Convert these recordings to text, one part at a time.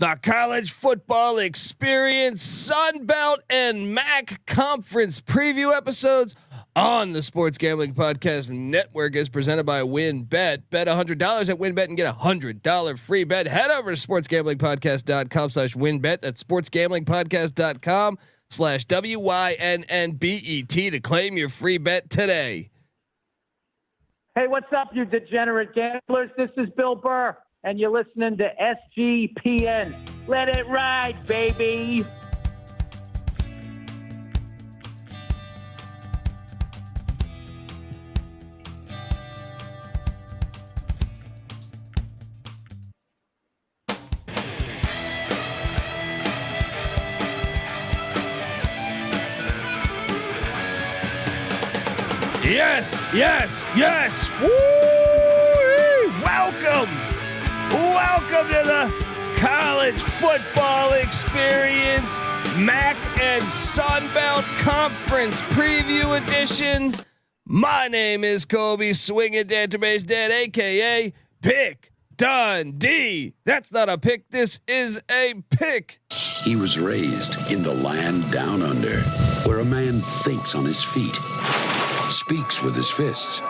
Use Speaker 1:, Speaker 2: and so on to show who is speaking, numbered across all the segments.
Speaker 1: The college football experience, Sun Belt and MAC conference preview episodes on the Sports Gambling Podcast Network is presented by WinBet. Bet $100 at WinBet and get $100 free bet. Head over to sportsgamblingpodcast.com/WinBet. That's sportsgamblingpodcast.com/WYNNBET to claim your free bet today.
Speaker 2: Hey, what's up, you degenerate gamblers? This is Bill Burr, and you're listening to SGPN. Let it ride, baby.
Speaker 1: Yes, yes, yes. Woo! Welcome to the college football experience, MAC and Sun Belt Conference Preview Edition. My name is Kobe Swinging Database Dead, aka Pick Dundee. That's not a pick. This is a pick.
Speaker 3: He was raised in the land down under, where a man thinks on his feet, speaks with his fists,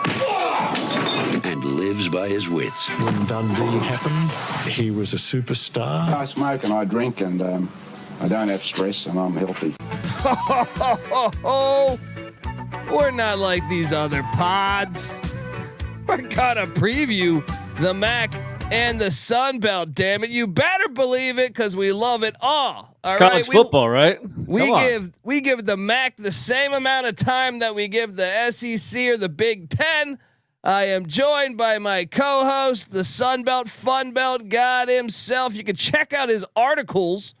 Speaker 3: and lives by his wits.
Speaker 4: When Dundee happened, he was a superstar.
Speaker 5: I smoke and I drink and I don't have stress and I'm healthy.
Speaker 1: We're not like these other pods. We're gonna preview the MAC and the Sun Belt. Damn it, you better believe it, because we love it all.
Speaker 6: It's college football, right?
Speaker 1: We give the MAC the same amount of time that we give the SEC or the Big Ten. I am joined by my co-host, the Sun Belt Fun Belt God himself. You can check out his articles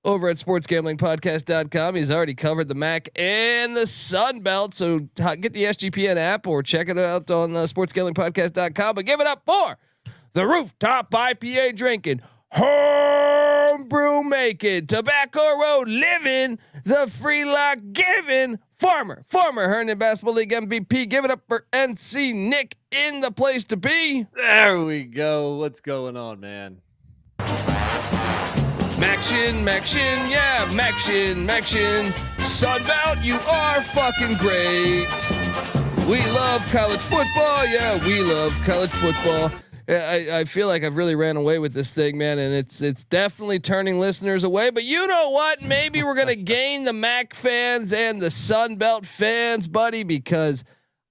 Speaker 1: over at sportsgamblingpodcast.com. He's already covered the MAC and the Sun Belt, so get the SGPN app or check it out on sportsgamblingpodcast.com. But give it up for the rooftop IPA drinking, homebrew making, tobacco road living, the free lock giving, former Herndon Basketball League MVP. Give it up for NC Nick in the place to be.
Speaker 6: There we go. What's going on, man?
Speaker 1: Maction, yeah, Maction. Sunbelt, you are fucking great. We love college football, yeah, we love college football. I feel like I've really ran away with this thing, man, and it's definitely turning listeners away. But you know what? Maybe we're gonna gain the MAC fans and the Sun Belt fans, buddy, because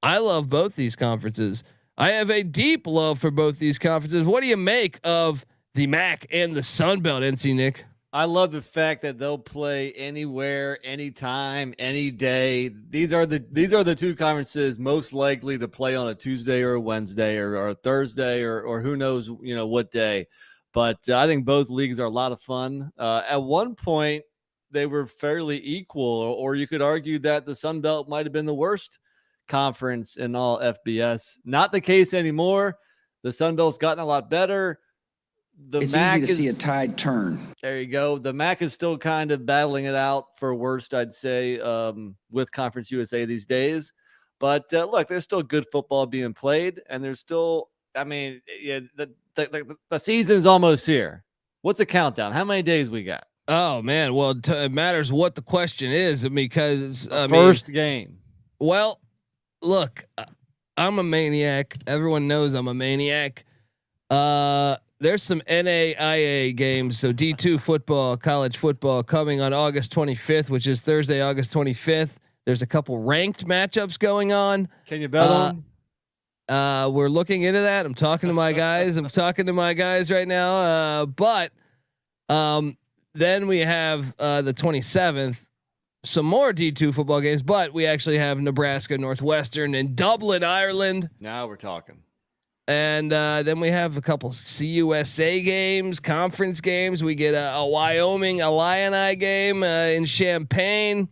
Speaker 1: I love both these conferences. I have a deep love for both these conferences. What do you make of the MAC and the Sun Belt, NC Nick?
Speaker 6: I love the fact that they'll play anywhere, anytime, any day. These are the two conferences most likely to play on a Tuesday or a Wednesday or a Thursday or who knows, what day. But I think both leagues are a lot of fun. At one point, they were fairly equal, or you could argue that the Sun Belt might have been the worst conference in all FBS. Not the case anymore. The Sun Belt's gotten a lot better.
Speaker 7: It's easy to see a tide turn.
Speaker 6: There you go. The MAC is still kind of battling it out for worst, I'd say, with Conference USA these days. But look, there's still good football being played, and there's still, the season's almost here. What's the countdown? How many days we got?
Speaker 1: Oh man, well, it matters what the question is, because
Speaker 6: first game.
Speaker 1: Well, look, I'm a maniac. Everyone knows I'm a maniac. There's some NAIA games, so D2 football, college football, coming on August 25th, which is Thursday, August 25th. There's a couple ranked matchups going on.
Speaker 6: Can you bet on?
Speaker 1: We're looking into that. I'm talking to my guys. Right now. But then we have the 27th, some more D2 football games, but we actually have Nebraska, Northwestern, and Dublin, Ireland.
Speaker 6: Now we're talking.
Speaker 1: And then we have a couple CUSA games, conference games. We get a Wyoming Illini game in Champaign,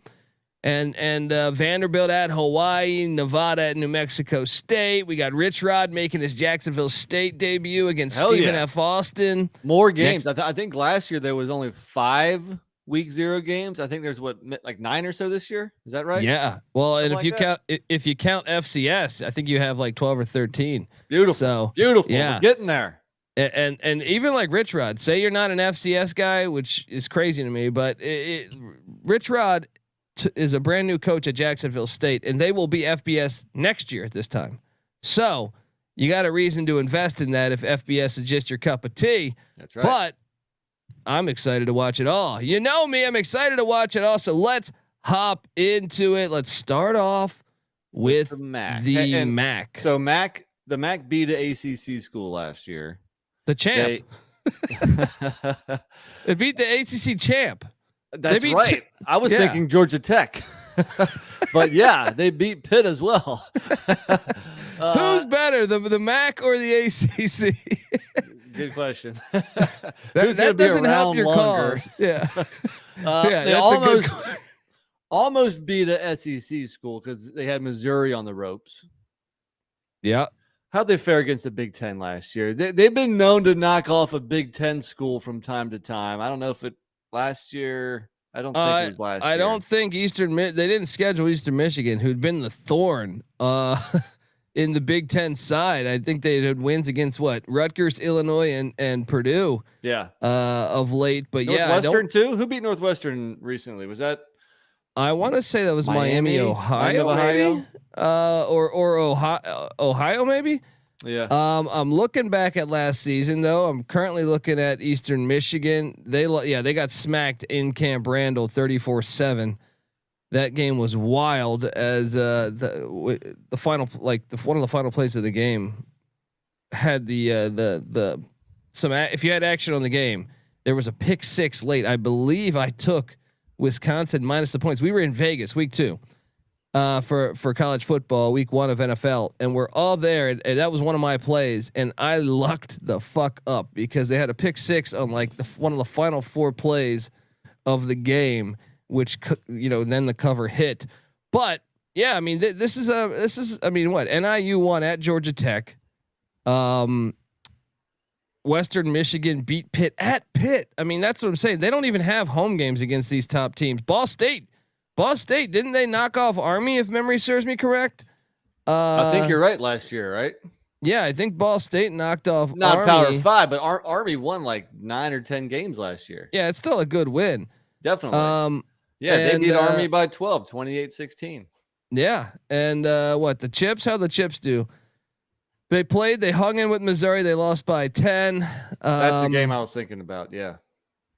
Speaker 1: and Vanderbilt at Hawaii, Nevada at New Mexico State. We got Rich Rod making his Jacksonville State debut against Stephen F. Austin.
Speaker 6: More games. I think last year there was only 5 week 0 games. I think there's like 9 or so this year. Is that right?
Speaker 1: Yeah. Well,
Speaker 6: something
Speaker 1: and if you count FCS, I think you have like 12 or 13.
Speaker 6: Beautiful.
Speaker 1: So
Speaker 6: beautiful.
Speaker 1: Yeah.
Speaker 6: We're getting there.
Speaker 1: And even like Rich Rod, say you're not an FCS guy, which is crazy to me, but Rich Rod is a brand new coach at Jacksonville State, and they will be FBS next year at this time. So you got a reason to invest in that if FBS is just your cup of tea.
Speaker 6: That's right.
Speaker 1: But I'm excited to watch it all. You know me, I'm excited to watch it all. So let's hop into it. Let's start off with the MAC.
Speaker 6: So the MAC beat an ACC school last year.
Speaker 1: The champ. It beat the ACC champ.
Speaker 6: That's right. I was thinking Georgia Tech. But yeah, they beat Pitt as well.
Speaker 1: Who's better, the MAC or the ACC?
Speaker 6: Good question.
Speaker 1: that doesn't help your cause. Yeah.
Speaker 6: They almost beat a SEC school because they had Missouri on the ropes.
Speaker 1: Yeah.
Speaker 6: How'd they fare against the Big Ten last year? They've been known to knock off a Big Ten school from time to time. I don't know if it last year. I don't think it was last year.
Speaker 1: I don't think they didn't schedule Eastern Michigan, who'd been the thorn in the Big Ten side. I think they had wins against Rutgers, Illinois, and Purdue.
Speaker 6: Yeah.
Speaker 1: Of late, but
Speaker 6: Northwestern too. Who beat Northwestern recently? Was that?
Speaker 1: I want to say that was Miami, Ohio, maybe? Or Ohio, maybe.
Speaker 6: Yeah.
Speaker 1: I'm looking back at last season though. I'm currently looking at Eastern Michigan. They got smacked in Camp Randall 34-7. That game was wild as the final one of the final plays of the game had if you had action on the game, there was a pick six late. I believe I took Wisconsin minus the points. We were in Vegas week 2 for college football, week 1 of NFL, and we're all there. And that was one of my plays, and I lucked the fuck up because they had a pick six on one of the final 4 plays of the game, which then the cover hit. But yeah, I mean this is NIU won at Georgia Tech. Western Michigan beat Pitt at Pitt. I mean, that's what I'm saying. They don't even have home games against these top teams. Ball State, didn't they knock off Army, if memory serves me correct?
Speaker 6: I think you're right last year, right?
Speaker 1: Yeah, I think Ball State knocked off
Speaker 6: not
Speaker 1: Army.
Speaker 6: Power 5, but Army won like 9 or 10 games last year.
Speaker 1: Yeah, it's still a good win.
Speaker 6: Definitely. They beat Army by 12, 28-16.
Speaker 1: Yeah, and the Chips? How'd the Chips do? They hung in with Missouri. They lost by 10.
Speaker 6: That's a game I was thinking about. Yeah.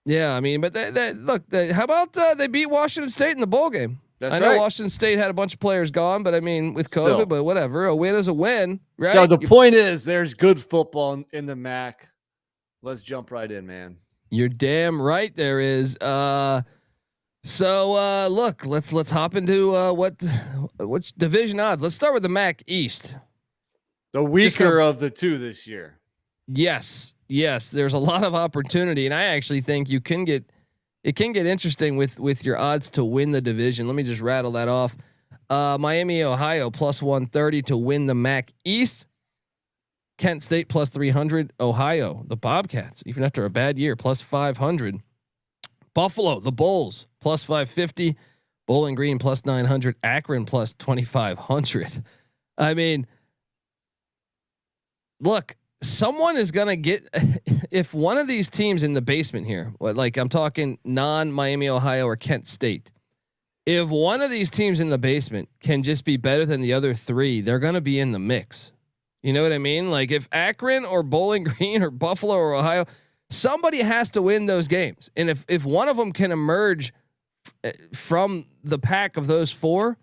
Speaker 1: Yeah. I mean, but how about they beat Washington State in the bowl game? I know Washington State had a bunch of players gone, but I mean, with COVID, but whatever, a win is a win, right?
Speaker 6: So the point is there's good football in the MAC. Let's jump right in, man.
Speaker 1: You're damn right there is. So let's hop into which division odds. Let's start with the MAC East.
Speaker 6: The weaker of the two this year.
Speaker 1: Yes. There's a lot of opportunity, and I actually think it can get interesting with your odds to win the division. Let me just rattle that off. Miami, Ohio plus 130 to win the MAC East. Kent State plus 300. Ohio, the Bobcats, even after a bad year, plus 500. Buffalo, the Bulls plus 550. Bowling Green plus 900. Akron plus 2,500. I mean, look, someone is going to get, if one of these teams in the basement here, like I'm talking non-Miami, Ohio or Kent State, if one of these teams in the basement can just be better than the other 3, they're going to be in the mix. You know what I mean? Like if Akron or Bowling Green or Buffalo or Ohio, somebody has to win those games. And if one of them can emerge from the pack of those 4,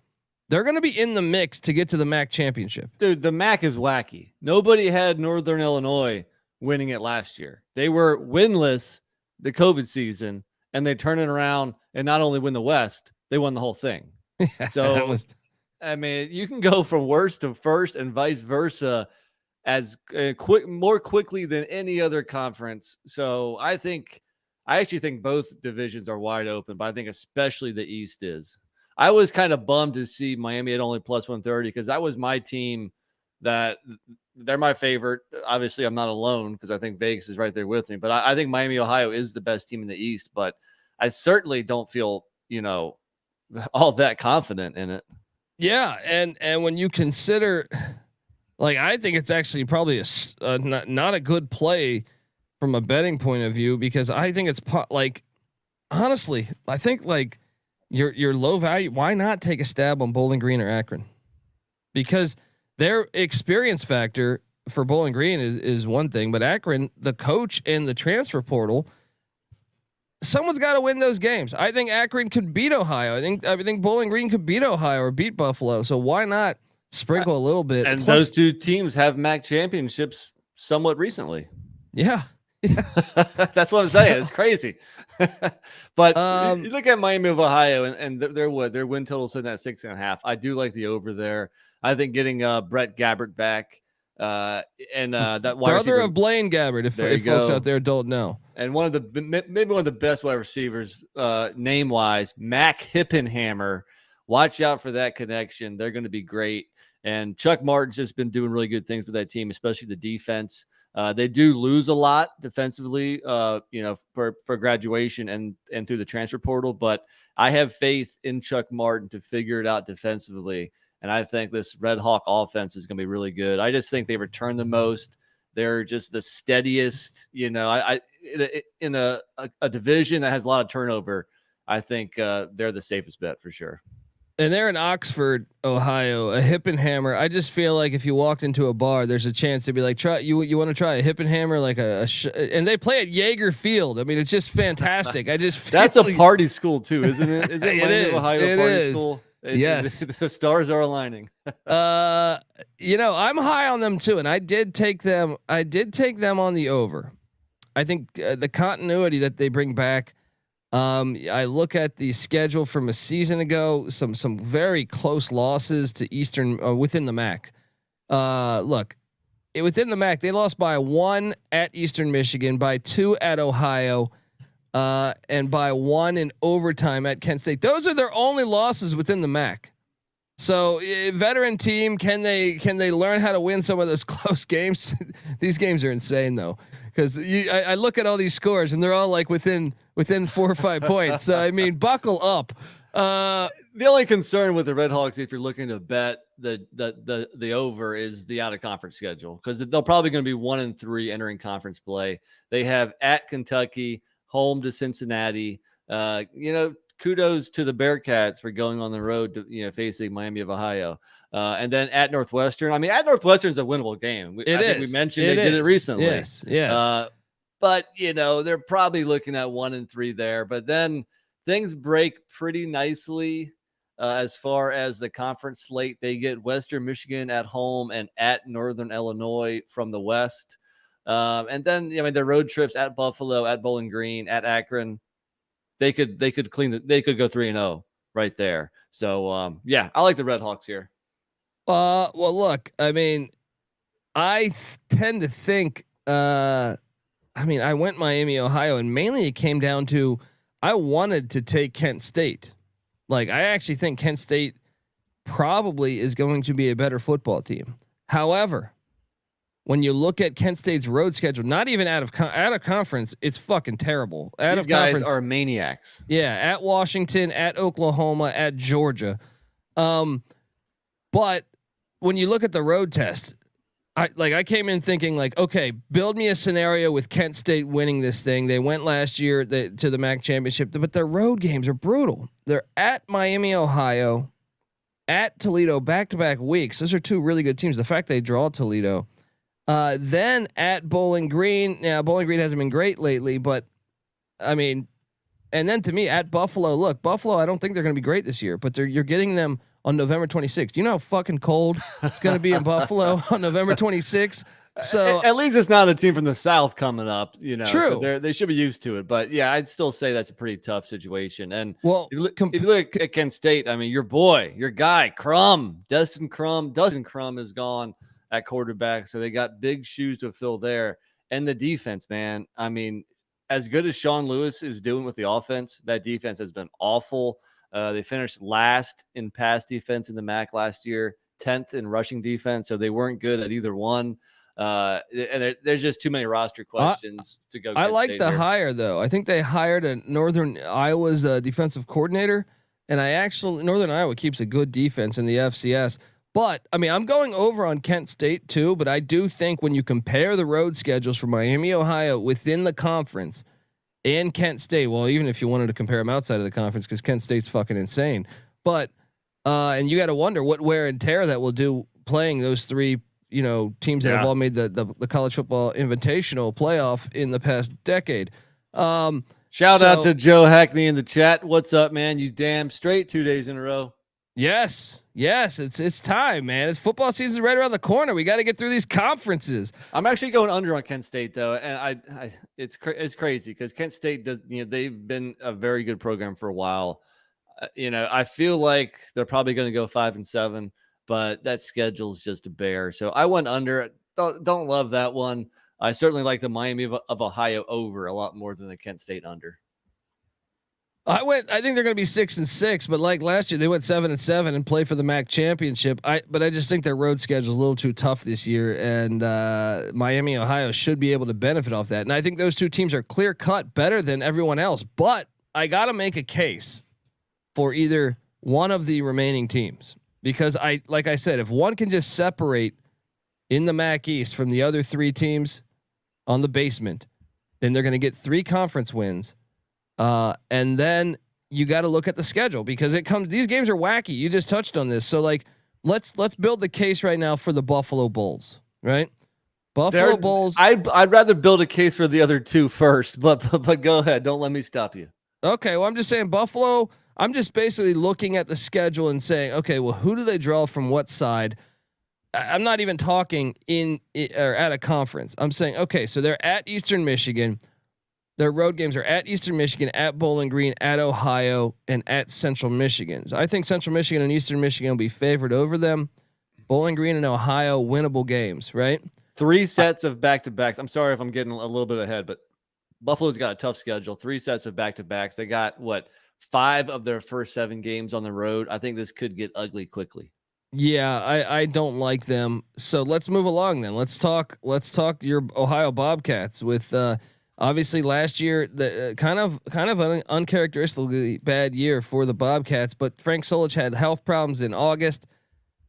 Speaker 1: they're going to be in the mix to get to the MAC championship.
Speaker 6: Dude, the MAC is wacky. Nobody had Northern Illinois winning it last year. They were winless the COVID season, and they turn it around and not only win the West, they won the whole thing. So I mean, you can go from worst to first and vice versa as more quickly than any other conference. So I actually think both divisions are wide open, but I think especially the East is. I was kind of bummed to see Miami at only plus 130 because that was my team. That they're my favorite. Obviously, I'm not alone because I think Vegas is right there with me. But I think Miami, Ohio is the best team in the East. But I certainly don't feel all that confident in it.
Speaker 1: Yeah, and when you consider Like I think it's actually probably not a good play from a betting point of view, because I think it's like, honestly, I think like your low value. Why not take a stab on Bowling Green or Akron? Because their experience factor for Bowling Green is one thing, but Akron, the coach and the transfer portal, someone's got to win those games. I think Akron could beat Ohio. I think Bowling Green could beat Ohio or beat Buffalo. So why not sprinkle a little bit?
Speaker 6: And
Speaker 1: Plus,
Speaker 6: those two teams have MAC championships somewhat recently.
Speaker 1: Yeah.
Speaker 6: That's what I'm saying. It's crazy. But you look at Miami of Ohio and their win total sitting at 6.5. I do like the over there. I think getting Brett Gabbert back and that wide
Speaker 1: brother
Speaker 6: receiver,
Speaker 1: of Blaine Gabbert, if folks out there don't know,
Speaker 6: and maybe one of the best wide receivers name wise, Mac Hippenhammer. Watch out for that connection. They're going to be great. And Chuck Martin's just been doing really good things with that team, especially the defense. They do lose a lot defensively, for graduation and through the transfer portal. But I have faith in Chuck Martin to figure it out defensively. And I think this Red Hawk offense is going to be really good. I just think they return the most. They're just the steadiest, in a division that has a lot of turnover. I think they're the safest bet for sure.
Speaker 1: And they're in Oxford, Ohio, a Hippenhammer. I just feel like if you walked into a bar, there's a chance to be like, try you want to try a Hippenhammer, like and they play at Jaeger Field. I mean, it's just fantastic. I just feel
Speaker 6: that's a party school too, isn't it? Is it?
Speaker 1: It is.
Speaker 6: Ohio
Speaker 1: it
Speaker 6: party
Speaker 1: is.
Speaker 6: School?
Speaker 1: Yes,
Speaker 6: the stars are aligning.
Speaker 1: I'm high on them too, and I did take them on the over. I think the continuity that they bring back. I look at the schedule from a season ago, some very close losses to Eastern within the MAC. Within the MAC, they lost by 1 at Eastern Michigan, by 2 at Ohio, and by 1 in overtime at Kent State. Those are their only losses within the MAC. So, veteran team, can they learn how to win some of those close games? These games are insane though, because I look at all these scores and they're all like within 4 or 5 points. So, I mean, buckle up.
Speaker 6: The only concern with the Red Hawks, if you're looking to bet the over, is the out of conference schedule, because they're probably going to be 1-3 entering conference play. They have at Kentucky, home to Cincinnati. Kudos to the Bearcats for going on the road to facing Miami of Ohio, and then at Northwestern. I mean, at Northwestern is a winnable game. I think we mentioned they did it recently.
Speaker 1: Yes.
Speaker 6: But they're probably looking at 1-3 there. But then things break pretty nicely as far as the conference slate. They get Western Michigan at home and at Northern Illinois from the West, and then their road trips at Buffalo, at Bowling Green, at Akron. They could go 3-0 right there. So I like the Red Hawks here.
Speaker 1: Well, look, I mean, I tend to think. I went Miami, Ohio, and mainly it came down to I wanted to take Kent State. Like, I actually think Kent State probably is going to be a better football team. However, when you look at Kent State's road schedule, not even out of conference, it's fucking terrible.
Speaker 6: These guys are maniacs.
Speaker 1: Yeah, at Washington, at Oklahoma, at Georgia. But when you look at the road test, I came in thinking like, okay, build me a scenario with Kent State winning this thing. They went last year to the MAC championship, but their road games are brutal. They're at Miami, Ohio, at Toledo, back-to-back weeks. Those are two really good teams. The fact they draw Toledo. Then at Bowling Green. Now, Bowling Green hasn't been great lately, but I mean, and then to me at Buffalo. Look, Buffalo, I don't think they're going to be great this year, but you're getting them on November 26th. Do you know how fucking cold it's going to be in Buffalo on November 26th? So
Speaker 6: at least it's not a team from the South coming up,
Speaker 1: True.
Speaker 6: So they should be used to it. But yeah, I'd still say that's a pretty tough situation. And
Speaker 1: well,
Speaker 6: if you look at Kent State, I mean, your guy, Dustin Crum is gone at quarterback. So they got big shoes to fill there. And the defense, man, I mean, as good as Sean Lewis is doing with the offense, that defense has been awful. They finished last in pass defense in the MAC last year, 10th in rushing defense. So they weren't good at either one. And there's just too many roster questions to go.
Speaker 1: I like the hire though. I think they hired a Northern Iowa's defensive coordinator, and Northern Iowa keeps a good defense in the FCS. But I mean, I'm going over on Kent State too, but I do think when you compare the road schedules for Miami, Ohio within the conference and Kent State, well, even if you wanted to compare them outside of the conference, because Kent State's fucking insane. But and you got to wonder what wear and tear that will do playing those three, teams that have all made the college football invitational playoff in the past decade.
Speaker 6: Shout out to Joe Hackney in the chat. What's up, man? You damn straight 2 days in a row.
Speaker 1: Yes, it's time, man. It's football season right around the corner. We got to get through these conferences.
Speaker 6: I'm actually going under on Kent State though, and it's crazy because Kent State does, they've been a very good program for a while. I feel like they're probably going to go 5-7, but that schedule is just a bear. So I went under. Don't love that one. I certainly like the Miami of Ohio over a lot more than the Kent State under.
Speaker 1: I think they're going to be 6-6, but like last year, they went 7-7 and play for the MAC championship. But I just think their road schedule is a little too tough this year, and Miami, Ohio should be able to benefit off that. And I think those two teams are clear cut better than everyone else. But I got to make a case for either one of the remaining teams because like I said, if one can just separate in the MAC East from the other three teams on the basement, then they're going to get 3 conference wins. And then you got to look at the schedule because these games are wacky. You just touched on this. So like, let's build the case right now for the Buffalo Bulls, right? Bulls.
Speaker 6: I'd rather build a case for the other two first, but go ahead. Don't let me stop you.
Speaker 1: Okay. Well, I'm just saying Buffalo, I'm just basically looking at the schedule and saying, okay, well, who do they draw from what side? I'm not even talking or at a conference. I'm saying, okay, so they're at Eastern Michigan. Their road games are at Eastern Michigan, at Bowling Green, at Ohio, and at Central Michigan. So I think Central Michigan and Eastern Michigan will be favored over them. Bowling Green and Ohio, winnable games, right?
Speaker 6: 3 sets of back-to-backs. I'm sorry if I'm getting a little bit ahead, but Buffalo's got a tough schedule. 3 sets of back-to-backs. They got 5 of their first 7 games on the road. I think this could get ugly quickly.
Speaker 1: Yeah, I don't like them. So let's move along then. Let's talk your Ohio Bobcats with obviously last year the kind of an uncharacteristically bad year for the Bobcats, but Frank Solich had health problems in August.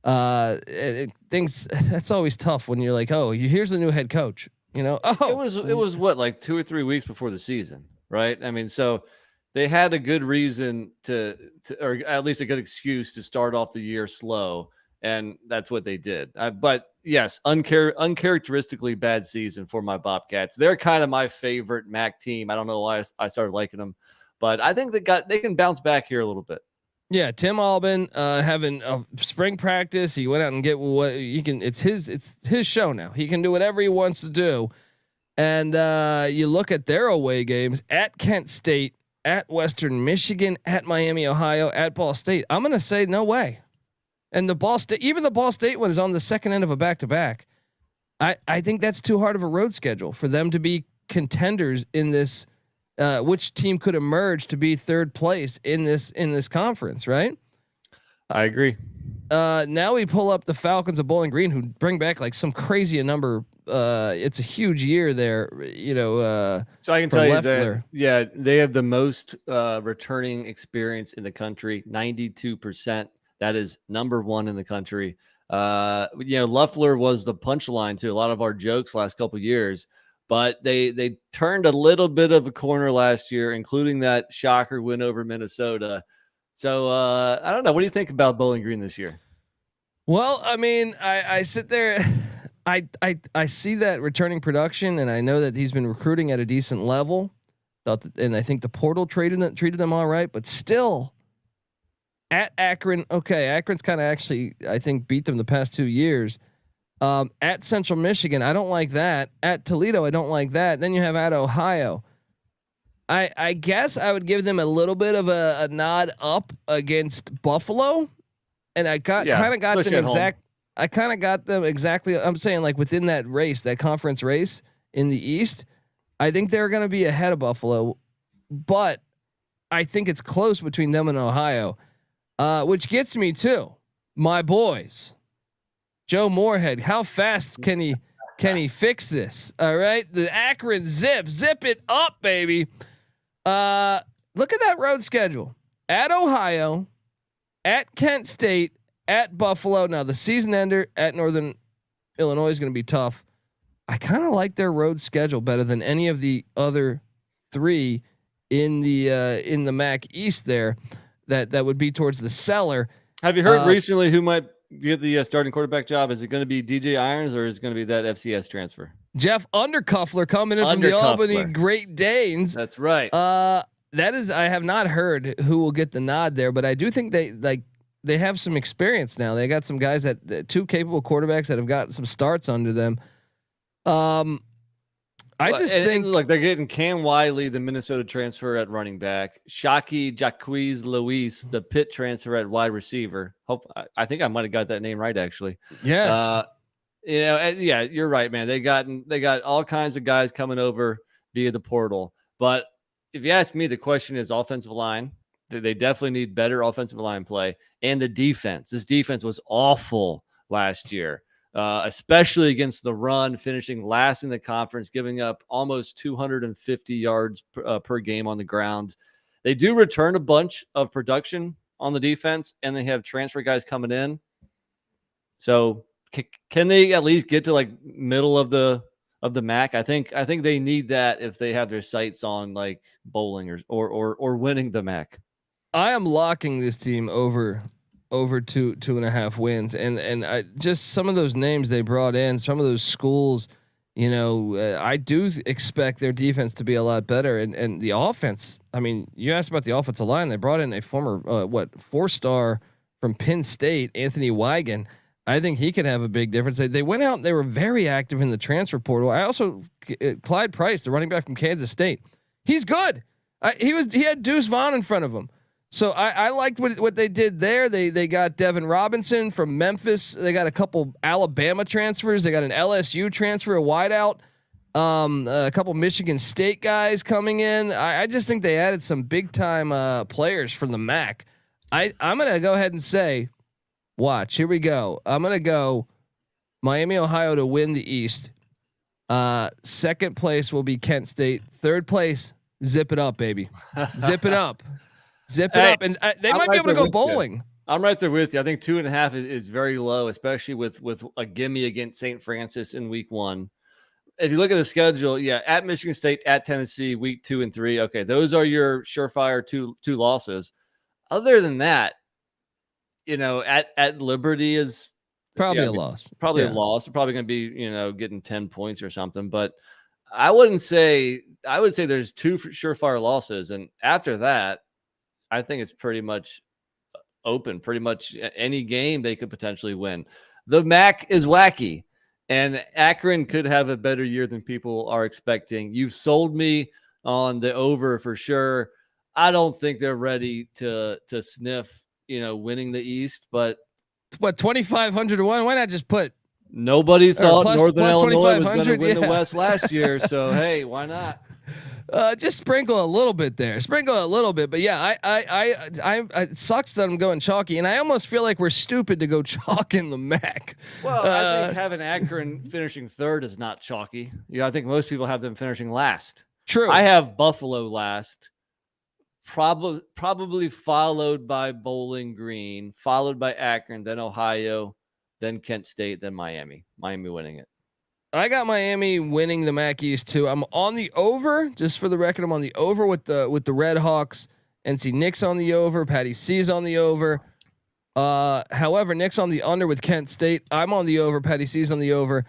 Speaker 1: Things that's always tough when you're like, oh, here's the new head coach.
Speaker 6: It was like 2 or 3 weeks before the season, right? I mean, so they had a good reason to or at least a good excuse to start off the year slow, and that's what they did. But yes, uncharacteristically bad season for my Bobcats. They're kind of my favorite MAC team. I don't know why I started liking them, but I think they can bounce back here a little bit.
Speaker 1: Yeah, Tim Albin having a spring practice. He went out and get what he can. It's his show now. He can do whatever he wants to do. And you look at their away games at Kent State, at Western Michigan, at Miami, Ohio, at Ball State. I'm going to say no way. And the Ball State one is on the second end of a back-to-back. I think that's too hard of a road schedule for them to be contenders in this. Which team could emerge to be third place in this conference, right?
Speaker 6: I agree.
Speaker 1: Now we pull up the Falcons of Bowling Green, who bring back like some crazy number. It's a huge year there,
Speaker 6: so I can tell you that, yeah, they have the most returning experience in the country, 92%. That is number 1 in the country. Leffler was the punchline to a lot of our jokes last couple of years, but they turned a little bit of a corner last year, including that shocker win over Minnesota. So I don't know. What do you think about Bowling Green this year?
Speaker 1: Well, I mean, I sit there. I see that returning production, and I know that he's been recruiting at a decent level. And I think the portal treated them all right, but still at Akron. Okay, Akron's kind of actually, I think, beat them the past 2 years. At Central Michigan, I don't like that. At Toledo, I don't like that. Then you have at Ohio. I guess I would give them a little bit of a nod up against Buffalo, and I kind of got them exactly. I'm saying like within that race, that conference race in the East, I think they're going to be ahead of Buffalo, but I think it's close between them and Ohio, which gets me to my boys. Joe Moorhead, how fast can he fix this? All right, the Akron zip it up, baby. Look at that road schedule: at Ohio, at Kent State, at Buffalo. Now the season ender at Northern Illinois is going to be tough. I kind of like their road schedule better than any of the other three in the MAC East there. That would be towards the cellar.
Speaker 6: Have you heard recently who might get the starting quarterback job? Is it going to be DJ Irons or is it going to be that FCS transfer?
Speaker 1: Jeff Undercuffler coming in from the Albany Great Danes.
Speaker 6: That's right.
Speaker 1: That is, I have not heard who will get the nod there, but I do think they have some experience now. They got some guys two capable quarterbacks that have got some starts under them. I just think
Speaker 6: look, they're getting Cam Wiley, the Minnesota transfer at running back, Shockey Jacques Luis, the Pitt transfer at wide receiver. I think I might have got that name right actually.
Speaker 1: Yes.
Speaker 6: Yeah, you're right, man. They got all kinds of guys coming over via the portal. But if you ask me, the question is offensive line. They definitely need better offensive line play and the defense. This defense was awful last year. Especially against the run, finishing last in the conference, giving up almost 250 yards per game on the ground. They do return a bunch of production on the defense, and they have transfer guys coming in. So can they at least get to like middle of the MAC? I think they need that if they have their sights on like bowling or winning the MAC.
Speaker 1: I am locking this team over 2.5 wins, and I just some of those names they brought in, some of those schools, I do expect their defense to be a lot better, and the offense. I mean, you asked about the offensive line. They brought in a former 4-star from Penn State, Anthony Wigan. I think he could have a big difference. They went out and they were very active in the transfer portal. I also Clyde Price, the running back from Kansas State. He's good. He had Deuce Vaughn in front of him. So I liked what they did there. They got Devin Robinson from Memphis. They got a couple Alabama transfers. They got an LSU transfer, a wideout. A couple Michigan State guys coming in. I just think they added some big time players from the MAC. I'm gonna go ahead and say, watch. Here we go. I'm gonna go Miami, Ohio to win the East. Second place will be Kent State. Third place, zip it up, baby. Zip it up. Zip it up, and they might be able to go bowling.
Speaker 6: I'm right there with you. I think 2.5 is very low, especially with a gimme against St. Francis in week 1. If you look at the schedule, at Michigan State, at Tennessee, week 2 and 3. Okay, those are your surefire two losses. Other than that, at Liberty is
Speaker 1: probably a loss.
Speaker 6: Probably a loss. They're probably going to be getting 10 points or something. But I would say there's 2 surefire losses, and after that, I think it's pretty much open. Pretty much any game they could potentially win. The MAC is wacky, and Akron could have a better year than people are expecting. You've sold me on the over for sure. I don't think they're ready to sniff, winning the East. But
Speaker 1: what 2,500 to 1? Why not just put?
Speaker 6: Nobody thought Northern Illinois was going to win the
Speaker 1: yeah.
Speaker 6: West last year, so hey, why not?
Speaker 1: Just sprinkle a little bit there. Sprinkle a little bit, but yeah, I it sucks that I'm going chalky, and I almost feel like we're stupid to go chalk in the MAC.
Speaker 6: Well, I think having Akron finishing third is not chalky. I think most people have them finishing last.
Speaker 1: True.
Speaker 6: I have Buffalo last, probably followed by Bowling Green, followed by Akron, then Ohio, then Kent State, then Miami. Miami winning it.
Speaker 1: I got Miami winning the MAC East too. I'm on the over, just for the record. I'm on the over with the Red Hawks. NC Nick's on the over. Patty C's on the over. However, Nick's on the under with Kent State. I'm on the over. Patty C's on the over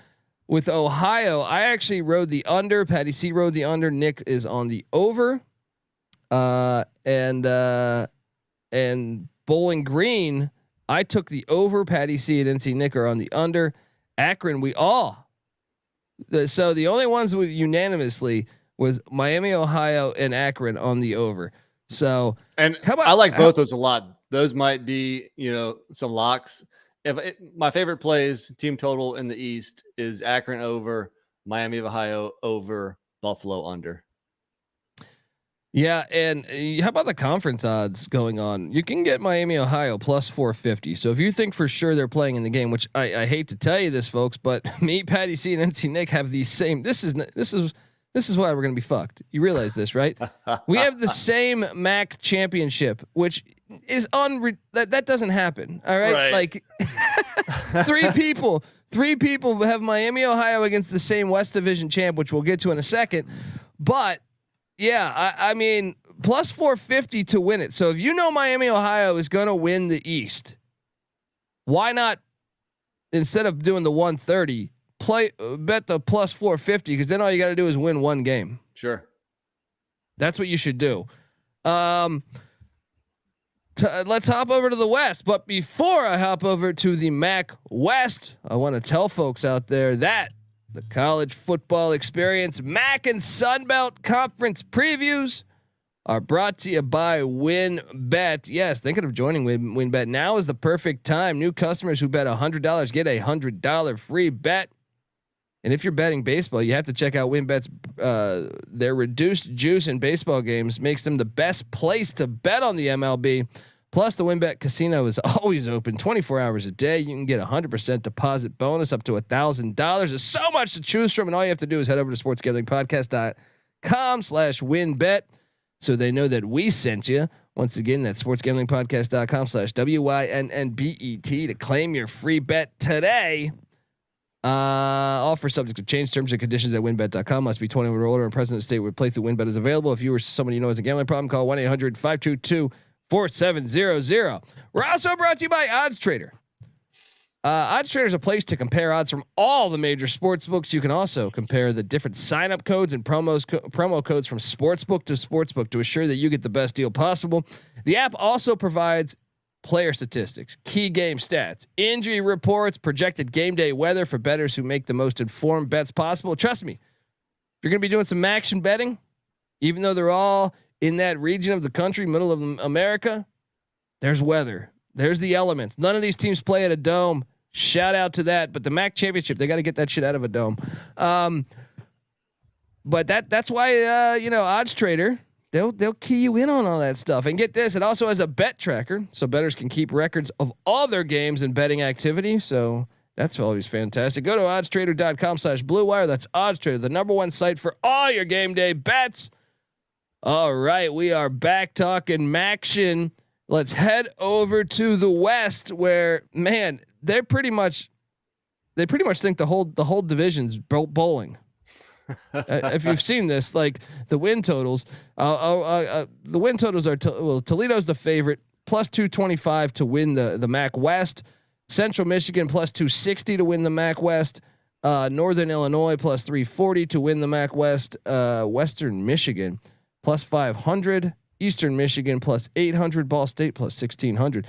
Speaker 1: with Ohio. I actually rode the under. Patty C rode the under. Nick is on the over. And Bowling Green, I took the over. Patty C and NC Nick are on the under. Akron, so the only ones with unanimously was Miami, Ohio, and Akron on the over. So,
Speaker 6: and I like both those a lot. Those might be, some locks. My favorite plays team total in the East is Akron over, Miami of Ohio over, Buffalo under.
Speaker 1: Yeah, and how about the conference odds going on? You can get Miami, Ohio plus 450. So if you think for sure they're playing in the game, which I hate to tell you this, folks, but me, Patty C, and NC Nick have the same. This is why we're gonna be fucked. You realize this, right? We have the same MAC championship, which is that doesn't happen. All right. Like three people have Miami, Ohio against the same West Division champ, which we'll get to in a second. But yeah, I mean, plus 450 to win it. So if you know Miami, Ohio is going to win the East, why not, instead of doing the 130, bet the plus 450, because then all you got to do is win one game.
Speaker 6: Sure.
Speaker 1: That's what you should do. Let's hop over to the West. But before I hop over to the MAC West, I want to tell folks out there that the college football experience MAC and Sunbelt Conference previews are brought to you by WinBet. Yes, thinking of joining WinBet? Now is the perfect time. New customers who bet $100 get $100 free bet. And if you're betting baseball, you have to check out WinBet's their reduced juice in baseball games makes them the best place to bet on the MLB. Plus, the WinBet casino is always open 24 hours a day. You can get 100% deposit bonus up to $1,000. There's so much to choose from, and all you have to do is head over to sportsgamblingpodcast.com/WinBet so they know that we sent you. Once again, that's sportsgamblingpodcast.com/WINNBET to claim your free bet today. Offer subject to change. Terms and conditions at winbet.com. Must be 21 or older and present in the state where playthrough WinBet is available. If you or someone you know has a gambling problem, call 1-800-522-4700. We're also brought to you by Odds Trader. Odds Trader is a place to compare odds from all the major sports books. You can also compare the different sign-up codes and promo codes from sportsbook to sportsbook to assure that you get the best deal possible. The app also provides player statistics, key game stats, injury reports, projected game day weather for bettors who make the most informed bets possible. Trust me, if you're going to be doing some action betting, even though they're all in that region of the country, middle of America, there's weather, there's the elements. None of these teams play at a dome. Shout out to that. But the MAC championship, they got to get that shit out of a dome. But that's why Odds Trader, They'll key you in on all that stuff. And get this, it also has a bet tracker, so bettors can keep records of all their games and betting activity. So that's always fantastic. Go to oddstrader.com/Blue Wire. That's OddsTrader, the #1 site for all your game day bets. All right, we are back talking Maction. Let's head over to the West, where man, they pretty much think the whole division's bowling. If you've seen this, like the win totals, the win totals are Toledo's the favorite, plus 225 to win the MAC West. Central Michigan plus 260 to win the MAC West. Northern Illinois plus 340 to win the MAC West. Western Michigan plus 500. Eastern Michigan plus 800. Ball State plus 1600.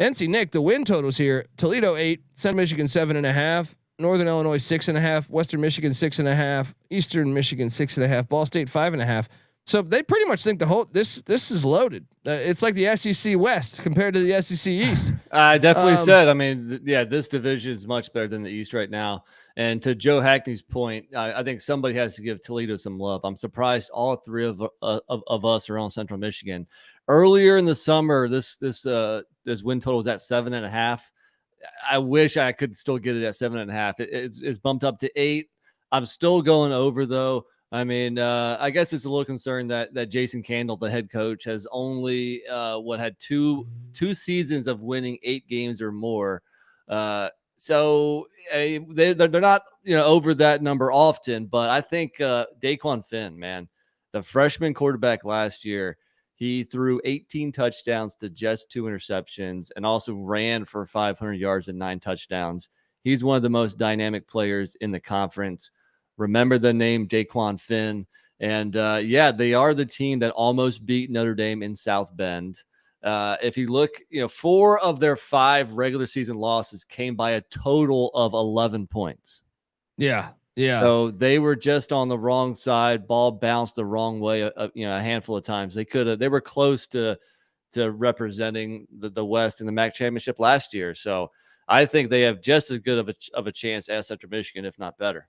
Speaker 1: NC Nick, the win totals here: Toledo 8, Central Michigan 7.5. Northern Illinois 6.5, Western Michigan 6.5, Eastern Michigan 6.5, Ball State 5.5. So they pretty much think the whole this is loaded. It's like the SEC West compared to the SEC East.
Speaker 6: I definitely said. I mean, this division is much better than the East right now. And to Joe Hackney's point, I think somebody has to give Toledo some love. I'm surprised all three of us are on Central Michigan. Earlier in the summer, this win total was at 7.5. I wish I could still get it at 7.5. It's bumped up to 8. I'm still going over though. I mean, I guess it's a little concerned that Jason Candle, the head coach, has only had two seasons of winning 8 games or more. So they're not over that number often. But I think Daquan Finn, man, the freshman quarterback last year, he threw 18 touchdowns to just 2 interceptions and also ran for 500 yards and 9 touchdowns. He's one of the most dynamic players in the conference. Remember the name Daquan Finn. And they are the team that almost beat Notre Dame in South Bend. If you look, 4 of their 5 regular season losses came by a total of 11 points.
Speaker 1: Yeah. Yeah.
Speaker 6: So they were just on the wrong side. Ball bounced the wrong way, a handful of times. They were close to representing the West in the MAC championship last year. So I think they have just as good of a chance as Central Michigan, if not better.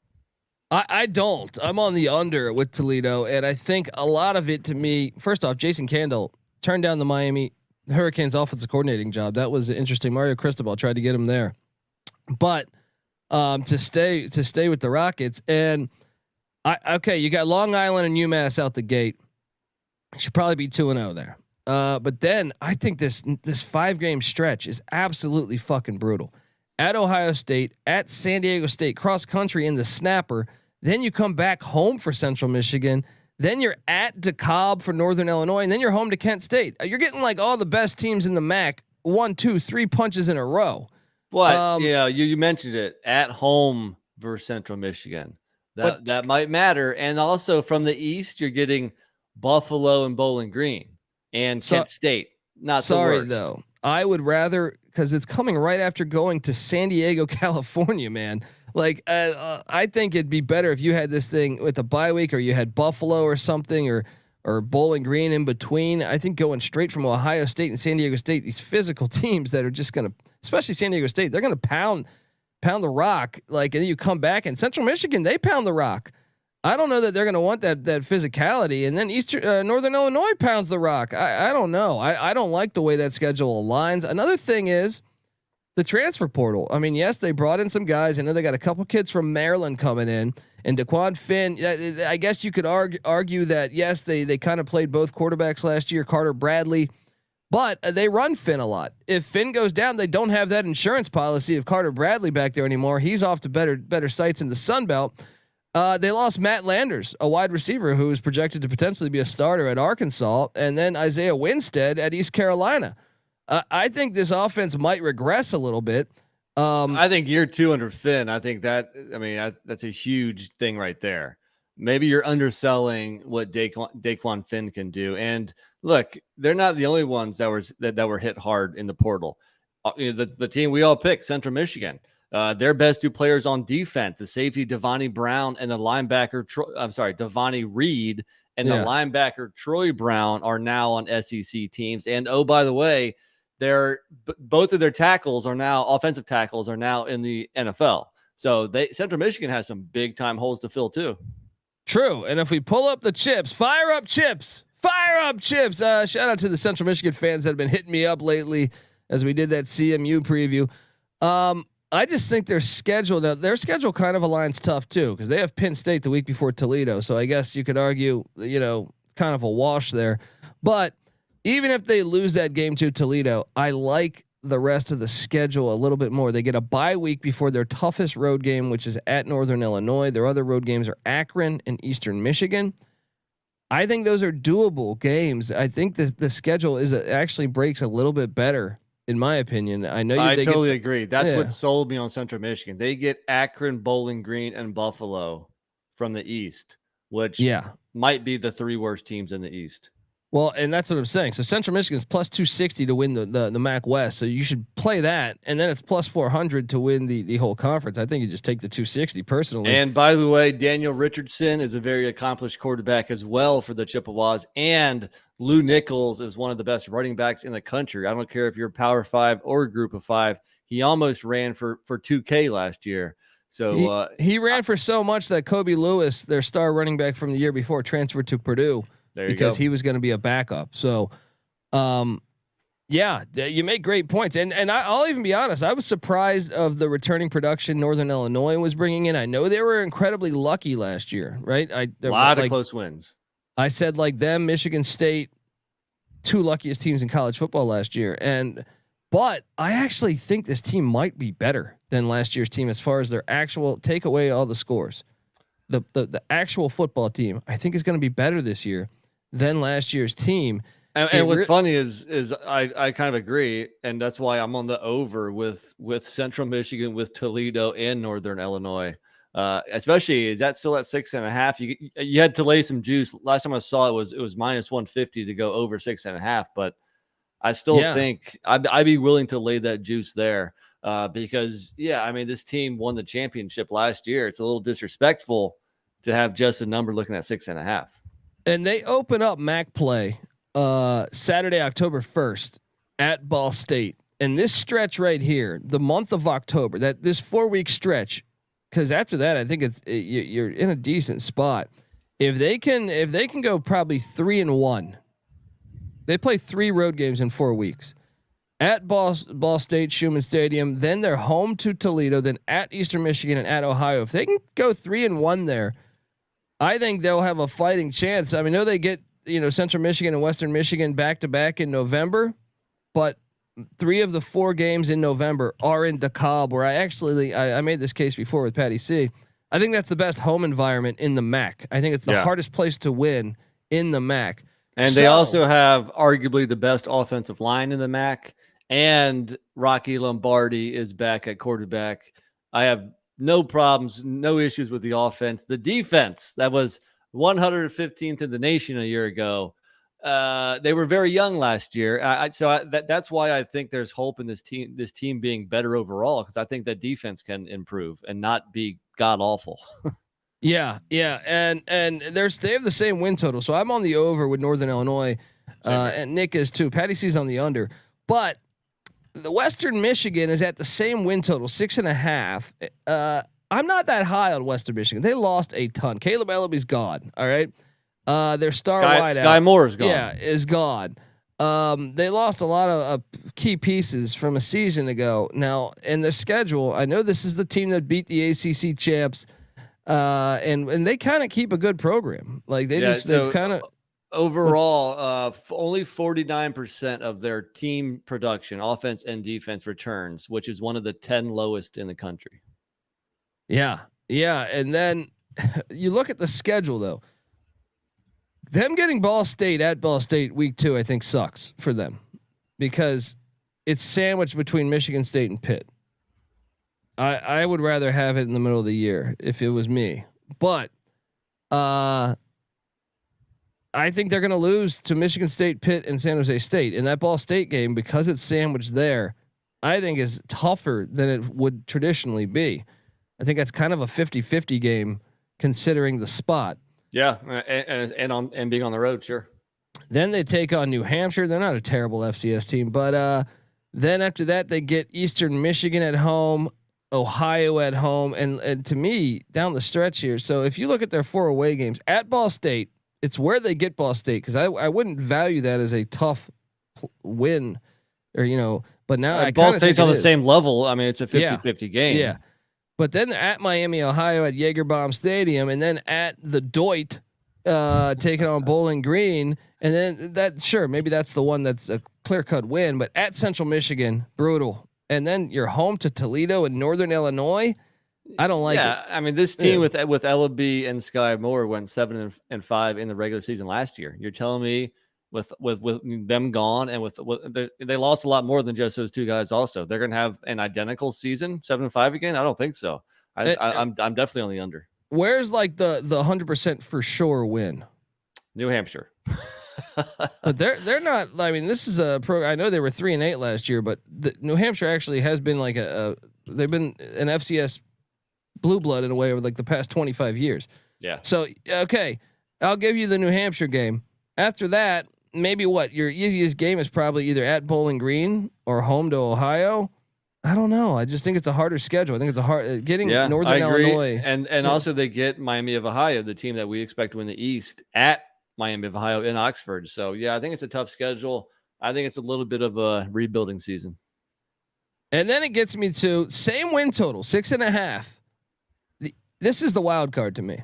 Speaker 1: I don't. I'm on the under with Toledo, and I think a lot of it, to me, first off, Jason Candle turned down the Miami Hurricanes offensive coordinating job. That was interesting. Mario Cristobal tried to get him there, but to stay with the Rockets, and you got Long Island and UMass out the gate. Should probably be 2-0 there. But then I think this 5-game stretch is absolutely fucking brutal. At Ohio State, at San Diego State, cross country in the snapper. Then you come back home for Central Michigan. Then you're at DeKalb for Northern Illinois, and then you're home to Kent State. You're getting like all the best teams in the MAC, 1, 2, 3 punches in a row.
Speaker 6: But you mentioned it, at home versus Central Michigan. That might matter. And also from the East, you're getting Buffalo and Bowling Green and Kent State. Not
Speaker 1: sorry
Speaker 6: the worst.
Speaker 1: Though. I would rather, because it's coming right after going to San Diego, California, man. Like I think it'd be better if you had this thing with a bye week, or you had Buffalo or something, or Bowling Green in between. I think going straight from Ohio State and San Diego State, these physical teams that are just gonna, especially San Diego State, they're gonna pound the rock. Like, and then you come back, and Central Michigan, they pound the rock. I don't know that they're gonna want that physicality. And then Northern Illinois pounds the rock. I don't know. I don't like the way that schedule aligns. Another thing is the transfer portal. I mean, yes, they brought in some guys. I know they got a couple kids from Maryland coming in, and Daquan Finn. I guess you could argue that yes, they kind of played both quarterbacks last year, Carter Bradley, but they run Finn a lot. If Finn goes down, they don't have that insurance policy of Carter Bradley back there anymore. He's off to better sites in the Sun Belt. They lost Matt Landers, a wide receiver who is projected to potentially be a starter at Arkansas, and then Isaiah Winstead at East Carolina. I think this offense might regress a little bit.
Speaker 6: I think year 2 under Finn. I think that's a huge thing right there. Maybe you're underselling what Daquan Finn can do. And look, they're not the only ones that were hit hard in the portal. The team we all picked, Central Michigan, their best 2 players on defense, the safety Devontae Brown and the linebacker Devontae Reed and the linebacker Troy Brown are now on SEC teams. And oh, by the way, both of their offensive tackles are now in the NFL. So Central Michigan has some big time holes to fill too.
Speaker 1: True. And if we pull up the chips, fire up chips. Shout out to the Central Michigan fans that have been hitting me up lately as we did that CMU preview. I just think their schedule kind of aligns tough too, because they have Penn State the week before Toledo. So I guess you could argue, kind of a wash there. But even if they lose that game to Toledo, I like the rest of the schedule a little bit more. They get a bye week before their toughest road game, which is at Northern Illinois. Their other road games are Akron and Eastern Michigan. I think those are doable games. I think the schedule actually breaks a little bit better, in my opinion. I totally
Speaker 6: agree. That's what sold me on Central Michigan. They get Akron, Bowling Green, and Buffalo from the East, which might be the 3 worst teams in the East.
Speaker 1: Well, and that's what I'm saying. So Central Michigan's plus 260 to win the MAC West. So you should play that, and then it's plus 400 to win the whole conference. I think you just take the 260 personally.
Speaker 6: And by the way, Daniel Richardson is a very accomplished quarterback as well for the Chippewas, and Lou Nichols is one of the best running backs in the country. I don't care if you're Power 5 or Group of 5. He almost ran for 2K last year. So
Speaker 1: he ran for so much that Kobe Lewis, their star running back from the year before, transferred to Purdue. Because he was going to be a backup. So, you make great points. And I'll even be honest. I was surprised of the returning production Northern Illinois was bringing in. I know they were incredibly lucky last year, right? A
Speaker 6: lot of close wins.
Speaker 1: I said like them, Michigan State, 2 luckiest teams in college football last year. But I actually think this team might be better than last year's team as far as their actual, take away all the scores. The actual football team, I think, is going to be better this year than last year's team.
Speaker 6: And what's funny is I kind of agree, and that's why I'm on the over with Central Michigan, with Toledo and Northern Illinois. Especially, is that still at 6.5? You had to lay some juice. Last time I saw it was minus 150 to go over 6.5, but I still think I'd be willing to lay that juice there because this team won the championship last year. It's a little disrespectful to have just a number looking at 6.5.
Speaker 1: And they open up MAC play Saturday, October 1st at Ball State. And this stretch right here, the month of October, this 4-week stretch, because after that, I think you're in a decent spot. If they can go probably 3-1, they play 3 road games in 4 weeks. At Ball State, Schumann Stadium, then they're home to Toledo, then at Eastern Michigan and at Ohio. If they can go 3-1 there, I think they'll have a fighting chance. I mean, I know they get Central Michigan and Western Michigan back to back in November, but 3 of the 4 games in November are in DeKalb, where I made this case before with Patty C. I think that's the best home environment in the MAC. I think it's the hardest place to win in the MAC.
Speaker 6: And they also have arguably the best offensive line in the MAC, and Rocky Lombardi is back at quarterback. I have no problems, no issues with the offense. The defense, that was 115th in the nation a year ago. They were very young last year. That's why I think there's hope in this team being better overall, because I think that defense can improve and not be god awful.
Speaker 1: Yeah. And they have the same win total. So I'm on the over with Northern Illinois, and Nick is too. Patty C's on the under, but the Western Michigan is at the same win total, 6.5. I'm not that high on Western Michigan. They lost a ton. Caleb Ellaby's gone. All right. Their star wideout,
Speaker 6: Sky Moore is gone.
Speaker 1: Yeah, is gone. They lost a lot of key pieces from a season ago. Now, in their schedule, I know this is the team that beat the ACC champs, and they kind of keep a good program. Like they kind of
Speaker 6: overall, only 49% of their team production, offense and defense, returns, which is one of the 10 lowest in the country.
Speaker 1: Yeah, and then you look at the schedule though. Them getting Ball State at Ball State week 2, I think sucks for them because it's sandwiched between Michigan State and Pitt. I would rather have it in the middle of the year if it was me, but I think they're going to lose to Michigan State, Pitt, and San Jose State. And that Ball State game, because it's sandwiched there, I think is tougher than it would traditionally be. I think that's kind of a 50-50 game considering the spot.
Speaker 6: Yeah, and being on the road, sure.
Speaker 1: Then they take on New Hampshire. They're not a terrible FCS team, but then after that they get Eastern Michigan at home, Ohio at home, and to me down the stretch here. So if you look at their 4 away games at Ball State, it's where they get Ball State because I wouldn't value that as a tough win, or But now
Speaker 6: Ball State's on the same level. I mean, it's a 50-50 game.
Speaker 1: Yeah. But then at Miami, Ohio, at Jaeger-Bomb Stadium, and then at the Doit, taking on Bowling Green, and then maybe that's the one that's a clear-cut win. But at Central Michigan, brutal, and then you're home to Toledo and Northern Illinois. I don't like it.
Speaker 6: Yeah, I mean, this team with Ellaby and Sky Moore went 7-5 in the regular season last year. You're telling me with them gone and with they lost a lot more than just those 2 guys. Also, they're going to have an identical season, 7-5 again. I don't think so. I'm definitely on the under.
Speaker 1: Where's like the 100% for sure win?
Speaker 6: New Hampshire.
Speaker 1: But they're not. I mean, this is a pro. I know they were 3-8 last year, but New Hampshire actually has been like they've been an FCS blue blood in a way over like the past 25 years.
Speaker 6: Yeah.
Speaker 1: So okay, I'll give you the New Hampshire game. After that, maybe your easiest game is probably either at Bowling Green or home to Ohio. I don't know. I just think it's a harder schedule. I think it's a hard getting Northern Illinois,
Speaker 6: and also they get Miami of Ohio, the team that we expect to win the East, at Miami of Ohio in Oxford. So yeah, I think it's a tough schedule. I think it's a little bit of a rebuilding season.
Speaker 1: And then it gets me to same win total, 6.5. This is the wild card to me.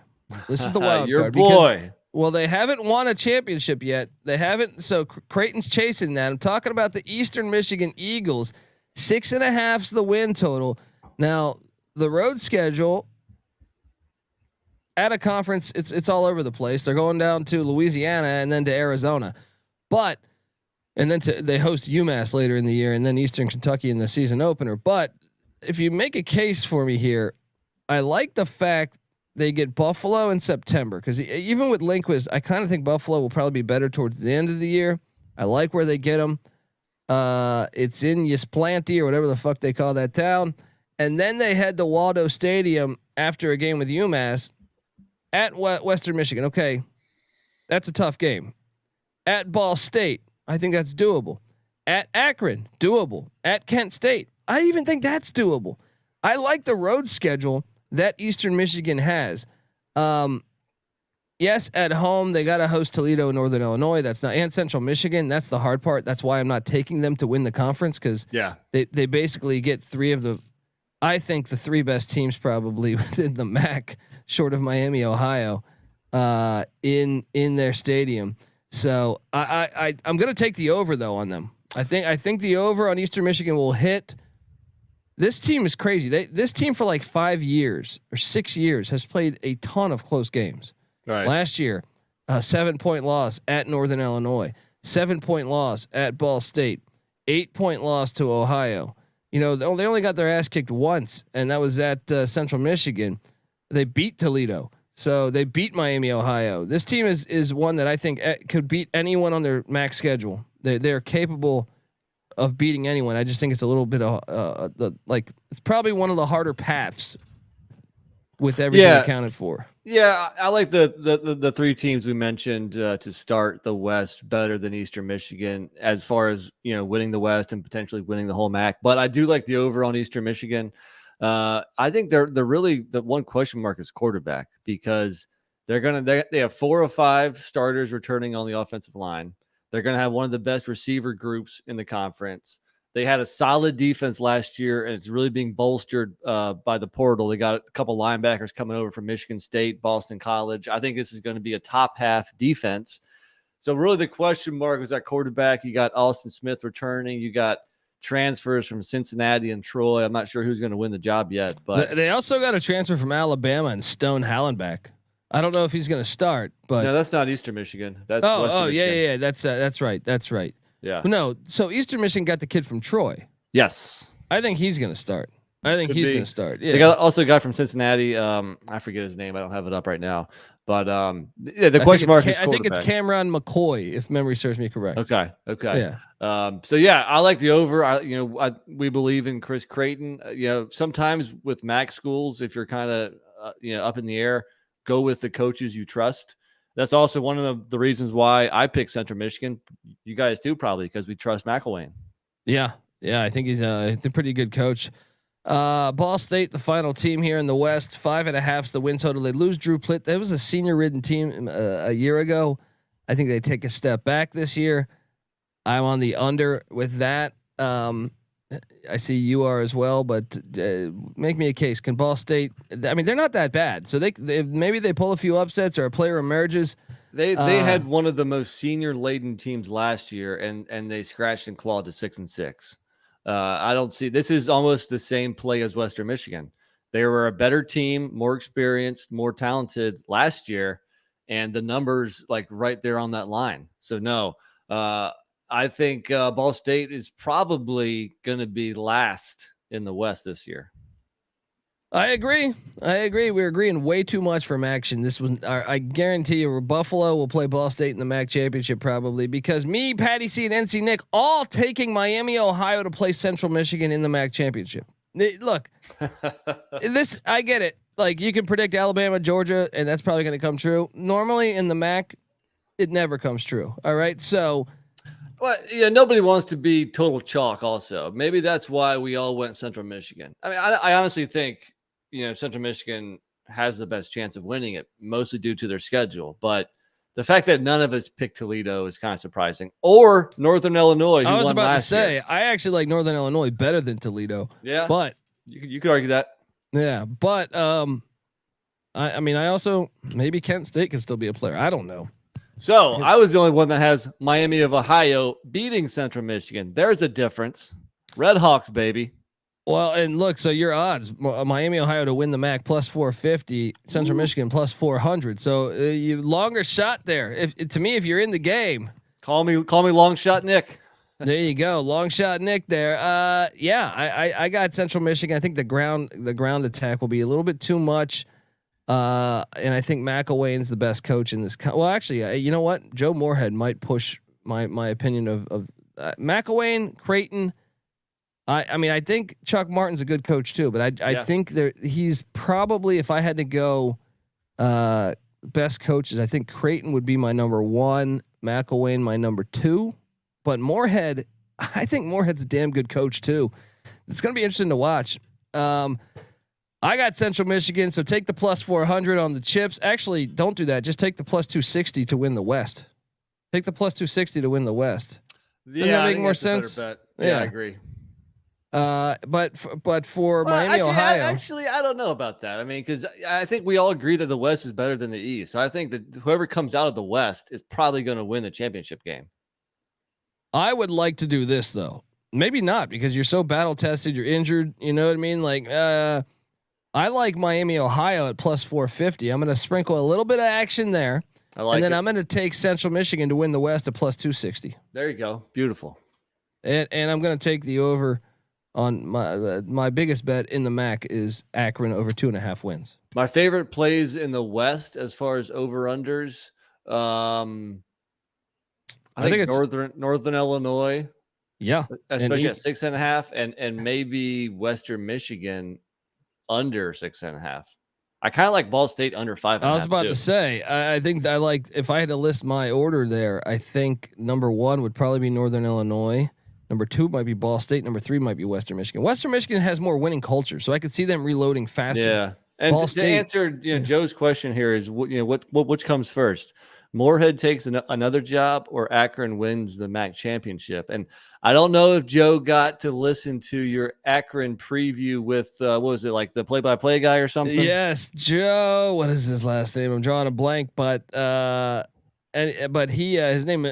Speaker 1: This is the wild
Speaker 6: Your
Speaker 1: card.
Speaker 6: boy.
Speaker 1: Well, they haven't won a championship yet. They haven't. So Creighton's chasing that. I'm talking about the Eastern Michigan Eagles. 6.5's the win total. Now the road schedule at a conference, it's all over the place. They're going down to Louisiana and then to Arizona, and then they host UMass later in the year, and then Eastern Kentucky in the season opener. But if you make a case for me here, I like the fact they get Buffalo in September, because even with Lindquist, I kind of think Buffalo will probably be better towards the end of the year. I like where they get them. It's in Ysplanty or whatever the fuck they call that town. And then they head to Waldo Stadium after a game with UMass at Western Michigan. Okay. That's a tough game. At Ball State, I think that's doable. At Akron, doable. At Kent State, I even think that's doable. I like the road schedule that Eastern Michigan has. Yes, at home they got to host Toledo and Northern Illinois. That's not, and Central Michigan. That's the hard part. That's why I'm not taking them to win the conference, because they basically get I think the 3 best teams probably within the MAC, short of Miami, Ohio, in their stadium. So I'm going to take the over though on them. I think the over on Eastern Michigan will hit. This team is crazy. This team for like 5 years or 6 years has played a ton of close games.
Speaker 6: Right.
Speaker 1: Last year, a 7-point loss at Northern Illinois, 7-point loss at Ball State, 8-point loss to Ohio. You know, they only got their ass kicked once, and that was at Central Michigan. They beat Toledo, so they beat Miami, Ohio. This team is one that I think could beat anyone on their MAC schedule. They're capable of beating anyone. I just think it's a little bit of it's probably one of the harder paths with everything accounted for.
Speaker 6: Yeah, I like the 3 teams we mentioned to start the West better than Eastern Michigan as far as, you know, winning the West and potentially winning the whole MAC. But I do like the over on Eastern Michigan. I think they're really the one question mark is quarterback, because they have 4 or 5 starters returning on the offensive line. They're going to have one of the best receiver groups in the conference. They had a solid defense last year, and it's really being bolstered by the portal. They got a couple linebackers coming over from Michigan State, Boston College. I think this is going to be a top half defense. So really the question mark is at quarterback. You got Austin Smith returning. You got transfers from Cincinnati and Troy. I'm not sure who's going to win the job yet, but
Speaker 1: they also got a transfer from Alabama and Stone Hallenbeck. I don't know if he's going to start, but
Speaker 6: no, that's not Eastern Michigan. That's Western Michigan.
Speaker 1: Yeah. That's right. Yeah. No, so Eastern Michigan got the kid from Troy.
Speaker 6: Yes,
Speaker 1: I think he's going to start. He's going to start. Yeah.
Speaker 6: They got also a guy from Cincinnati. I forget his name. I don't have it up right now. But the question mark is
Speaker 1: I think it's Cameron McCoy, if memory serves me correct.
Speaker 6: Okay.
Speaker 1: Yeah.
Speaker 6: So yeah, I like the over. We believe in Chris Creighton. Sometimes with MAC schools, if you're kind of up in the air, go with the coaches you trust. That's also one of the reasons why I picked Central Michigan. You guys do probably because we trust McElwain.
Speaker 1: Yeah. I think he's a pretty good coach. Ball State, the final team here in the West, 5.5 is the win total. They lose Drew Plitt. That was a senior-ridden team a year ago. I think they take a step back this year. I'm on the under with that. I see you are as well, but make me a case. Can Ball State? I mean, they're not that bad. So they maybe they pull a few upsets or a player emerges.
Speaker 6: They had one of the most senior laden teams last year, and they scratched and clawed to 6-6. I don't see this is almost the same play as Western Michigan. They were a better team, more experienced, more talented last year, and the numbers like right there on that line. So no, I think Ball State is probably going to be last in the West this year.
Speaker 1: I agree. We're agreeing way too much from action. This one, I guarantee you, Buffalo will play Ball State in the MAC championship probably because me, Patty C, and NC Nick all taking Miami, Ohio to play Central Michigan in the MAC championship. Look, this I get it. Like you can predict Alabama, Georgia, and that's probably going to come true. Normally in the MAC, it never comes true. All right, so.
Speaker 6: Well, yeah, nobody wants to be total chalk. Also, maybe that's why we all went Central Michigan. I mean, I honestly think. Central Michigan has the best chance of winning it, mostly due to their schedule. But the fact that none of us picked Toledo is kind of surprising. Or Northern Illinois.
Speaker 1: I was about to say, I actually like Northern Illinois better than Toledo.
Speaker 6: Yeah,
Speaker 1: but
Speaker 6: you could argue that.
Speaker 1: Yeah, but I mean, I also maybe Kent State can still be a player. I don't know.
Speaker 6: So I was the only one that has Miami of Ohio beating Central Michigan. There's a difference. Red Hawks, baby.
Speaker 1: Well, and look, so your odds: Miami, Ohio to win the MAC plus 450, Central Michigan plus 400. So you longer shot there. If to me, if you're in the game,
Speaker 6: call me long shot Nick.
Speaker 1: There you go, long shot Nick. There, I got Central Michigan. I think the ground attack will be a little bit too much, and I think McElwain's the best coach in this. Well, actually, you know what? Joe Moorhead might push my opinion of McElwain, Creighton. I mean, I think Chuck Martin's a good coach too, but I think he's probably, if I had to go best coaches, I think Creighton would be my number 1, McElwain my number 2, but Moorhead, I think Moorhead's a damn good coach too. It's going to be interesting to watch. I got Central Michigan, so take the plus 400 on the chips. Actually, don't do that. Just take the plus 260 to win the West. Take the plus 260 to win the West. Doesn't that make more sense?
Speaker 6: Yeah, I agree.
Speaker 1: But for Miami, Ohio,
Speaker 6: I don't know about that. I mean, because I think we all agree that the West is better than the East. So I think that whoever comes out of the West is probably going to win the championship game.
Speaker 1: I would like to do this though. Maybe not because you're so battle tested. You're injured. You know what I mean? Like, I like Miami, Ohio at plus 450. I'm going to sprinkle a little bit of action there. And then I'm going to take Central Michigan to win the West at plus 260.
Speaker 6: There you go. Beautiful.
Speaker 1: And I'm going to take the over on my biggest bet in the MAC is Akron over 2.5 wins.
Speaker 6: My favorite plays in the West as far as over unders. I think it's Northern Illinois.
Speaker 1: Yeah.
Speaker 6: Especially at 6.5 and maybe Western Michigan under 6.5. I kind of like Ball State under 5.5.
Speaker 1: I was about to say, I think I like, if I had to list my order there, I think number 1 would probably be Northern Illinois. Number 2 might be Ball State. Number 3 might be Western Michigan. Western Michigan has more winning culture, so I could see them reloading faster.
Speaker 6: Yeah. And
Speaker 1: Ball
Speaker 6: to answer Joe's question here is which comes first? Moorhead takes another job or Akron wins the MAC championship. And I don't know if Joe got to listen to your Akron preview with what was it, like the play-by-play guy or something?
Speaker 1: Yes, Joe. What is his last name? I'm drawing a blank, but he his name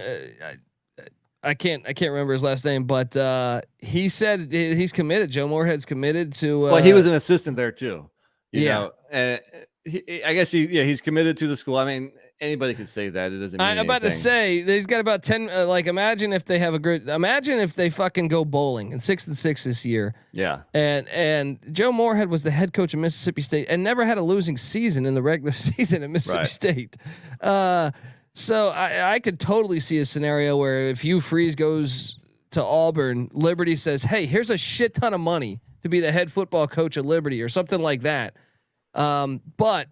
Speaker 1: I can't remember his last name, but he said he's committed. Joe Moorhead's committed to.
Speaker 6: Well, he was an assistant there too. You
Speaker 1: yeah.
Speaker 6: know, and I guess he's committed to the school. I mean, anybody could say that. It doesn't mean
Speaker 1: I'm about to say he's got about 10. Like, imagine if they have a great. Imagine if they fucking go bowling and 6-6 this year.
Speaker 6: Yeah.
Speaker 1: And Joe Moorhead was the head coach of Mississippi State and never had a losing season in the regular season at Mississippi State. So I could totally see a scenario where if Hugh Freeze goes to Auburn, Liberty says, "Hey, here's a shit ton of money to be the head football coach at Liberty," or something like that. But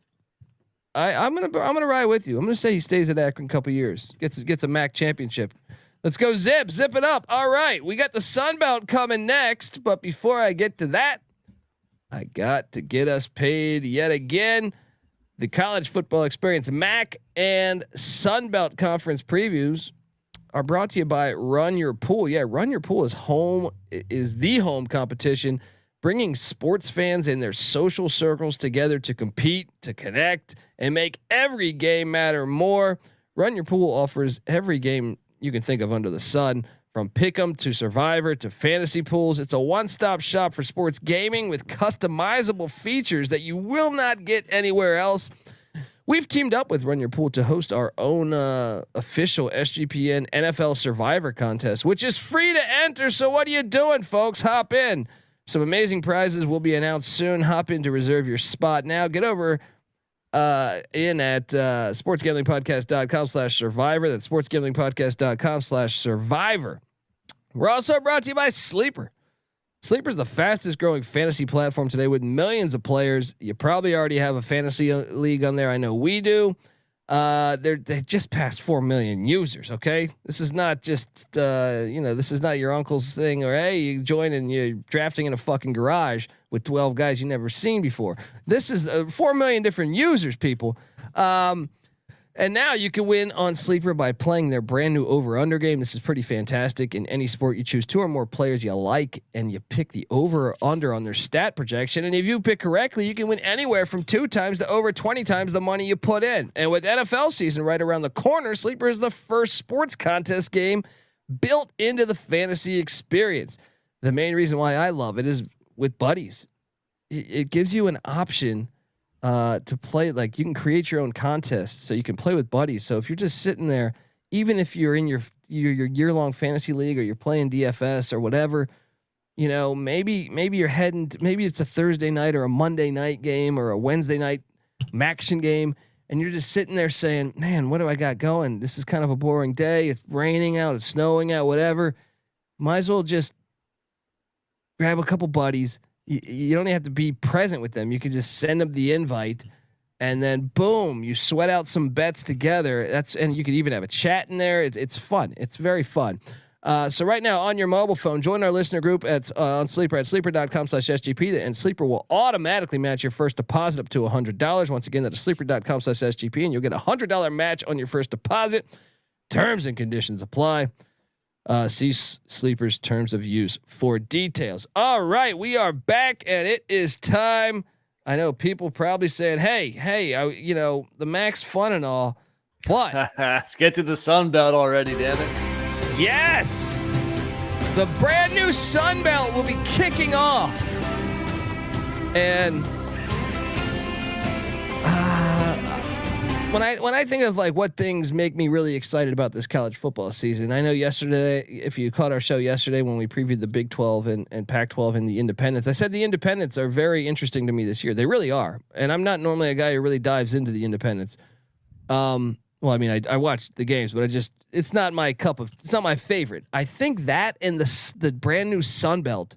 Speaker 1: I'm gonna ride with you. I'm gonna say he stays at Akron a couple years, gets a MAC championship. Let's go zip it up. All right, we got the Sun Belt coming next, but before I get to that, I got to get us paid yet again. The college football experience MAC and Sun Belt conference previews are brought to you by Run Your Pool. Yeah, Run Your Pool is the home competition, bringing sports fans and their social circles together to compete, to connect, and make every game matter more. Run Your Pool offers every game you can think of under the sun, from Pick'em to Survivor to fantasy pools. It's a one-stop shop for sports gaming with customizable features that you will not get anywhere else. We've teamed up with Run Your Pool to host our own official SGPN NFL Survivor contest, which is free to enter. So what are you doing, folks? Hop in. Some amazing prizes will be announced soon. Hop in to reserve your spot now. Get over in at sportsgamblingpodcast.com/survivor. That's sportsgamblingpodcast.com/survivor. We're also brought to you by Sleeper. Sleeper is the fastest growing fantasy platform today with millions of players. You probably already have a fantasy league on there. I know we do. They just passed 4 million users. Okay. This is not just, this is not your uncle's thing or, hey, you join and you're drafting in a fucking garage with 12 guys you never seen before. This is 4 million different users, people. And now you can win on Sleeper by playing their brand new over/under game. This is pretty fantastic. In any sport, you choose 2 or more players you like, and you pick the over or under on their stat projection. And if you pick correctly, you can win anywhere from 2 times to over 20 times the money you put in. And with NFL season right around the corner, Sleeper is the first sports contest game built into the fantasy experience. The main reason why I love it is with buddies. It gives you an option to play. Like, you can create your own contests, so you can play with buddies. So if you're just sitting there, even if you're in your year-long fantasy league or you're playing DFS or whatever, maybe you're heading maybe it's a Thursday night or a Monday night game or a Wednesday night Maction game, and you're just sitting there saying, man, what do I got going? This is kind of a boring day. It's raining out, it's snowing out, whatever. Might as well just grab a couple buddies. You don't have to be present with them. You can just send them the invite, and then boom, you sweat out some bets together. And you can even have a chat in there. It's fun. It's very fun. So right now on your mobile phone, join our listener group on Sleeper at sleeper.com/SGP, and Sleeper will automatically match your first deposit up to $100. Once again, that's sleeper.com/SGP, and you'll get $100 match on your first deposit. Terms and conditions apply. See Sleeper's terms of use for details. All right, we are back, and it is time. I know people probably saying, "Hey, the Mac's fun and all, but
Speaker 6: let's get to the Sun Belt already, damn it!"
Speaker 1: Yes, the brand new Sun Belt will be kicking off, and when I think of like what things make me really excited about this college football season, I know yesterday, if you caught our show yesterday when we previewed the Big 12 and Pac-12 and the independents, I said the independents are very interesting to me this year. They really are, and I'm not normally a guy who really dives into the independents. Well, I mean, I watched the games, but it's not my it's not my favorite. I think that and the brand new Sun Belt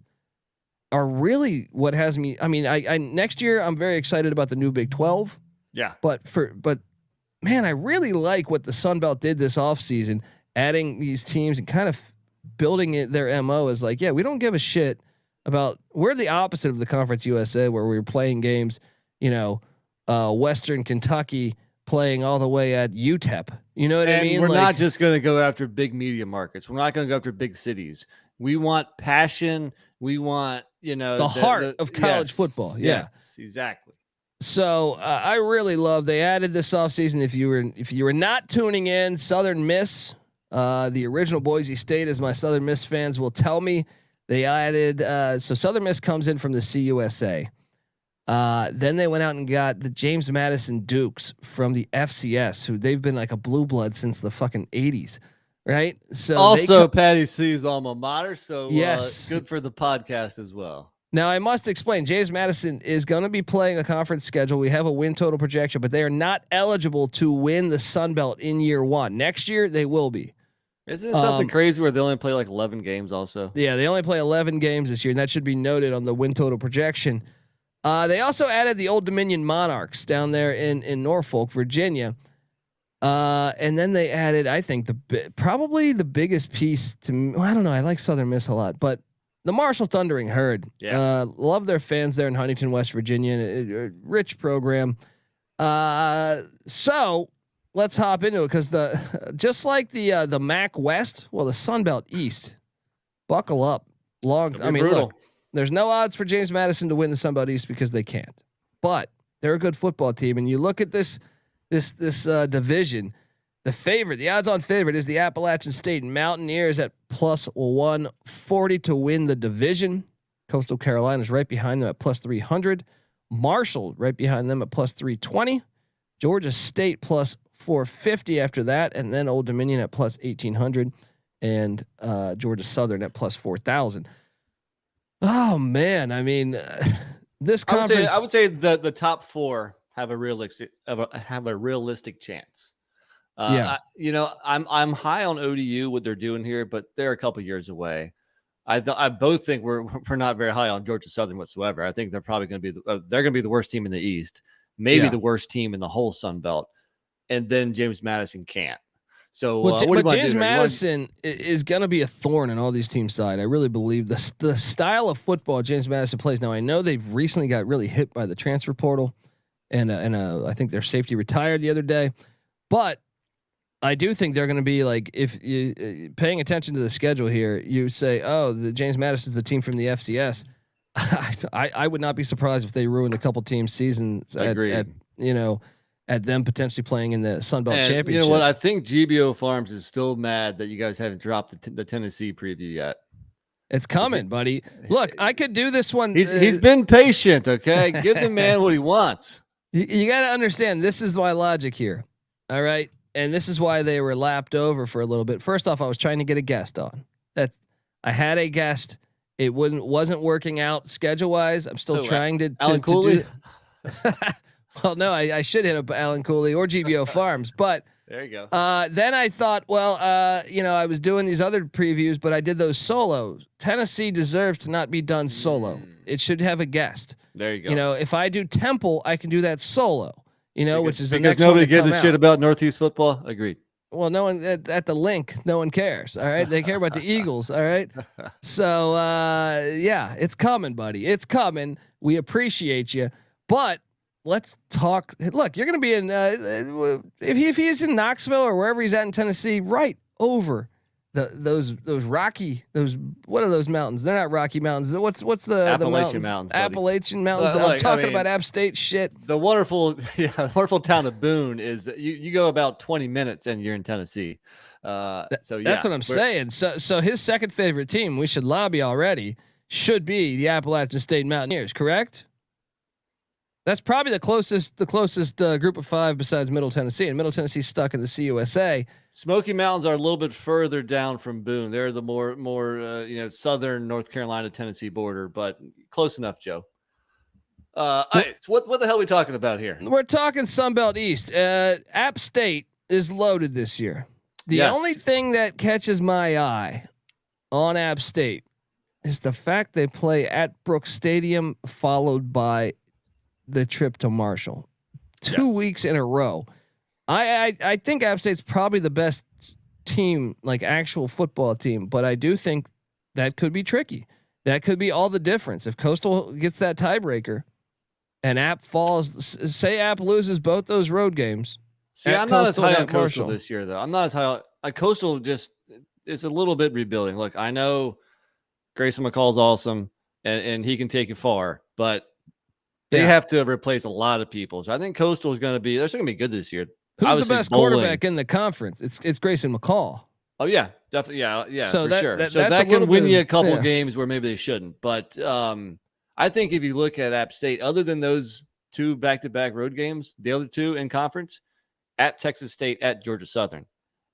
Speaker 1: are really what has me. I mean, I next year I'm very excited about the new Big 12.
Speaker 6: Yeah,
Speaker 1: but man, I really like what the Sun Belt did this offseason, adding these teams and kind of building their MO is like, yeah, we don't give a shit about. We're the opposite of the Conference USA, where we were playing games, Western Kentucky playing all the way at UTEP. You know what I mean?
Speaker 6: We're not just going to go after big media markets. We're not going to go after big cities. We want passion. We want,
Speaker 1: the heart of college football. Yeah.
Speaker 6: Yes, exactly.
Speaker 1: So I really love they added this offseason. If you were not tuning in, Southern Miss, the original Boise State, as my Southern Miss fans will tell me, they added. So Southern Miss comes in from the CUSA. Then they went out and got the James Madison Dukes from the FCS, who they've been like a blue blood since the fucking 80s, right? So
Speaker 6: also Patty C's alma mater. So
Speaker 1: yes,
Speaker 6: good for the podcast as well.
Speaker 1: Now I must explain, James Madison is going to be playing a conference schedule. We have a win total projection, but they are not eligible to win the Sun Belt in year one. Next year they will be.
Speaker 6: Isn't it something crazy where they only play like 11 games also?
Speaker 1: Yeah, they only play 11 games this year, and that should be noted on the win total projection. They also added the Old Dominion Monarchs down there in Norfolk, Virginia. And then they added, I think probably the biggest piece to me. Well, I don't know. I like Southern Miss a lot, but the Marshall Thundering Herd.
Speaker 6: Yeah.
Speaker 1: Love their fans there in Huntington, West Virginia. A rich program. So let's hop into it because just like the MAC West, well, the Sun Belt East. Buckle up. Look. There's no odds for James Madison to win the Sun Belt East because they can't. But they're a good football team, and you look at this division. The odds-on favorite is the Appalachian State Mountaineers at plus 140 to win the division. Coastal Carolina is right behind them at plus 300. Marshall right behind them at plus 320. Georgia State plus 450 after that, and then Old Dominion at plus 1800, and Georgia Southern at plus 4000. Oh man, I mean, this conference.
Speaker 6: I would say the top four have a realistic chance.
Speaker 1: Yeah,
Speaker 6: I'm high on ODU, what they're doing here, but they're a couple years away. I both think we're not very high on Georgia Southern whatsoever. I think they're probably going to be they're going to be the worst team in the East, maybe the worst team in the whole Sun Belt, and then James Madison can't. So,
Speaker 1: but James Madison is going to be a thorn in all these teams' side. I really believe the style of football James Madison plays. Now I know they've recently got really hit by the transfer portal, and I think their safety retired the other day, but I do think they're going to be like, if you paying attention to the schedule here, you say, oh, the James Madison's the team from the FCS. I would not be surprised if they ruined a couple teams' seasons at them potentially playing in the Sun Belt Championship.
Speaker 6: You know what? I think GBO Farms is still mad that you guys haven't dropped the Tennessee preview yet.
Speaker 1: It's coming, buddy. Look, I could do this one.
Speaker 6: He's been patient. Okay, give the man what he wants.
Speaker 1: You got to understand. This is my logic here. All right. And this is why they were lapped over for a little bit. First off, I was trying to get a guest on. I had a guest. It wasn't working out schedule wise. I'm still trying to
Speaker 6: Alan Cooley.
Speaker 1: Well, no, I should hit up Alan Cooley or GBO Farms, but
Speaker 6: there you go.
Speaker 1: Then I thought, well, I was doing these other previews, but I did those solos. Tennessee deserves to not be done solo. It should have a guest.
Speaker 6: There you go.
Speaker 1: If I do Temple, I can do that solo. Which is the
Speaker 6: because
Speaker 1: next
Speaker 6: nobody
Speaker 1: one
Speaker 6: gives a shit about Northeast football. Agreed.
Speaker 1: Well, no one at the link, no one cares. All right, they care about the Eagles. All right, so yeah, it's coming, buddy. It's coming. We appreciate you, but let's talk. Look, you're going to be in if he's in Knoxville or wherever he's at in Tennessee, right over those rocky what are those mountains? They're not Rocky Mountains. What's the
Speaker 6: Appalachian
Speaker 1: mountains?
Speaker 6: Mountains, buddy.
Speaker 1: Appalachian Mountains.
Speaker 6: Look,
Speaker 1: I'm talking about App State shit.
Speaker 6: The wonderful town of Boone is that you go about 20 minutes and you're in Tennessee. That's what
Speaker 1: I'm saying. So his second favorite team, we should lobby already, should be the Appalachian State Mountaineers, correct? That's probably the closest group of 5 besides Middle Tennessee, and Middle Tennessee's stuck in the CUSA.
Speaker 6: Smoky Mountains are a little bit further down from Boone. They're the more southern North Carolina Tennessee border, but close enough, Joe. All right, so what the hell are we talking about here?
Speaker 1: We're talking Sunbelt East. App State is loaded this year. The only thing that catches my eye on App State is the fact they play at Brooks Stadium, followed by the trip to Marshall. 2 weeks in a row. I think App State's probably the best team, like actual football team, but I do think that could be tricky. That could be all the difference if Coastal gets that tiebreaker and App falls. Say App loses both those road games.
Speaker 6: See, I'm not as high on Coastal this year, though. I'm not as high. Coastal just is a little bit rebuilding. Look, I know Grayson McCall's awesome and he can take it far, but they have to replace a lot of people. So I think Coastal is going to be, they're still going to be good this year.
Speaker 1: Who's
Speaker 6: Obviously,
Speaker 1: the best quarterback in the conference? It's Grayson McCall.
Speaker 6: Oh yeah, definitely. Yeah.
Speaker 1: So
Speaker 6: for sure.
Speaker 1: That's
Speaker 6: that can win you a couple games where maybe they shouldn't. But I think if you look at App State, other than those 2 back-to-back road games, the other 2 in conference, at Texas State, at Georgia Southern,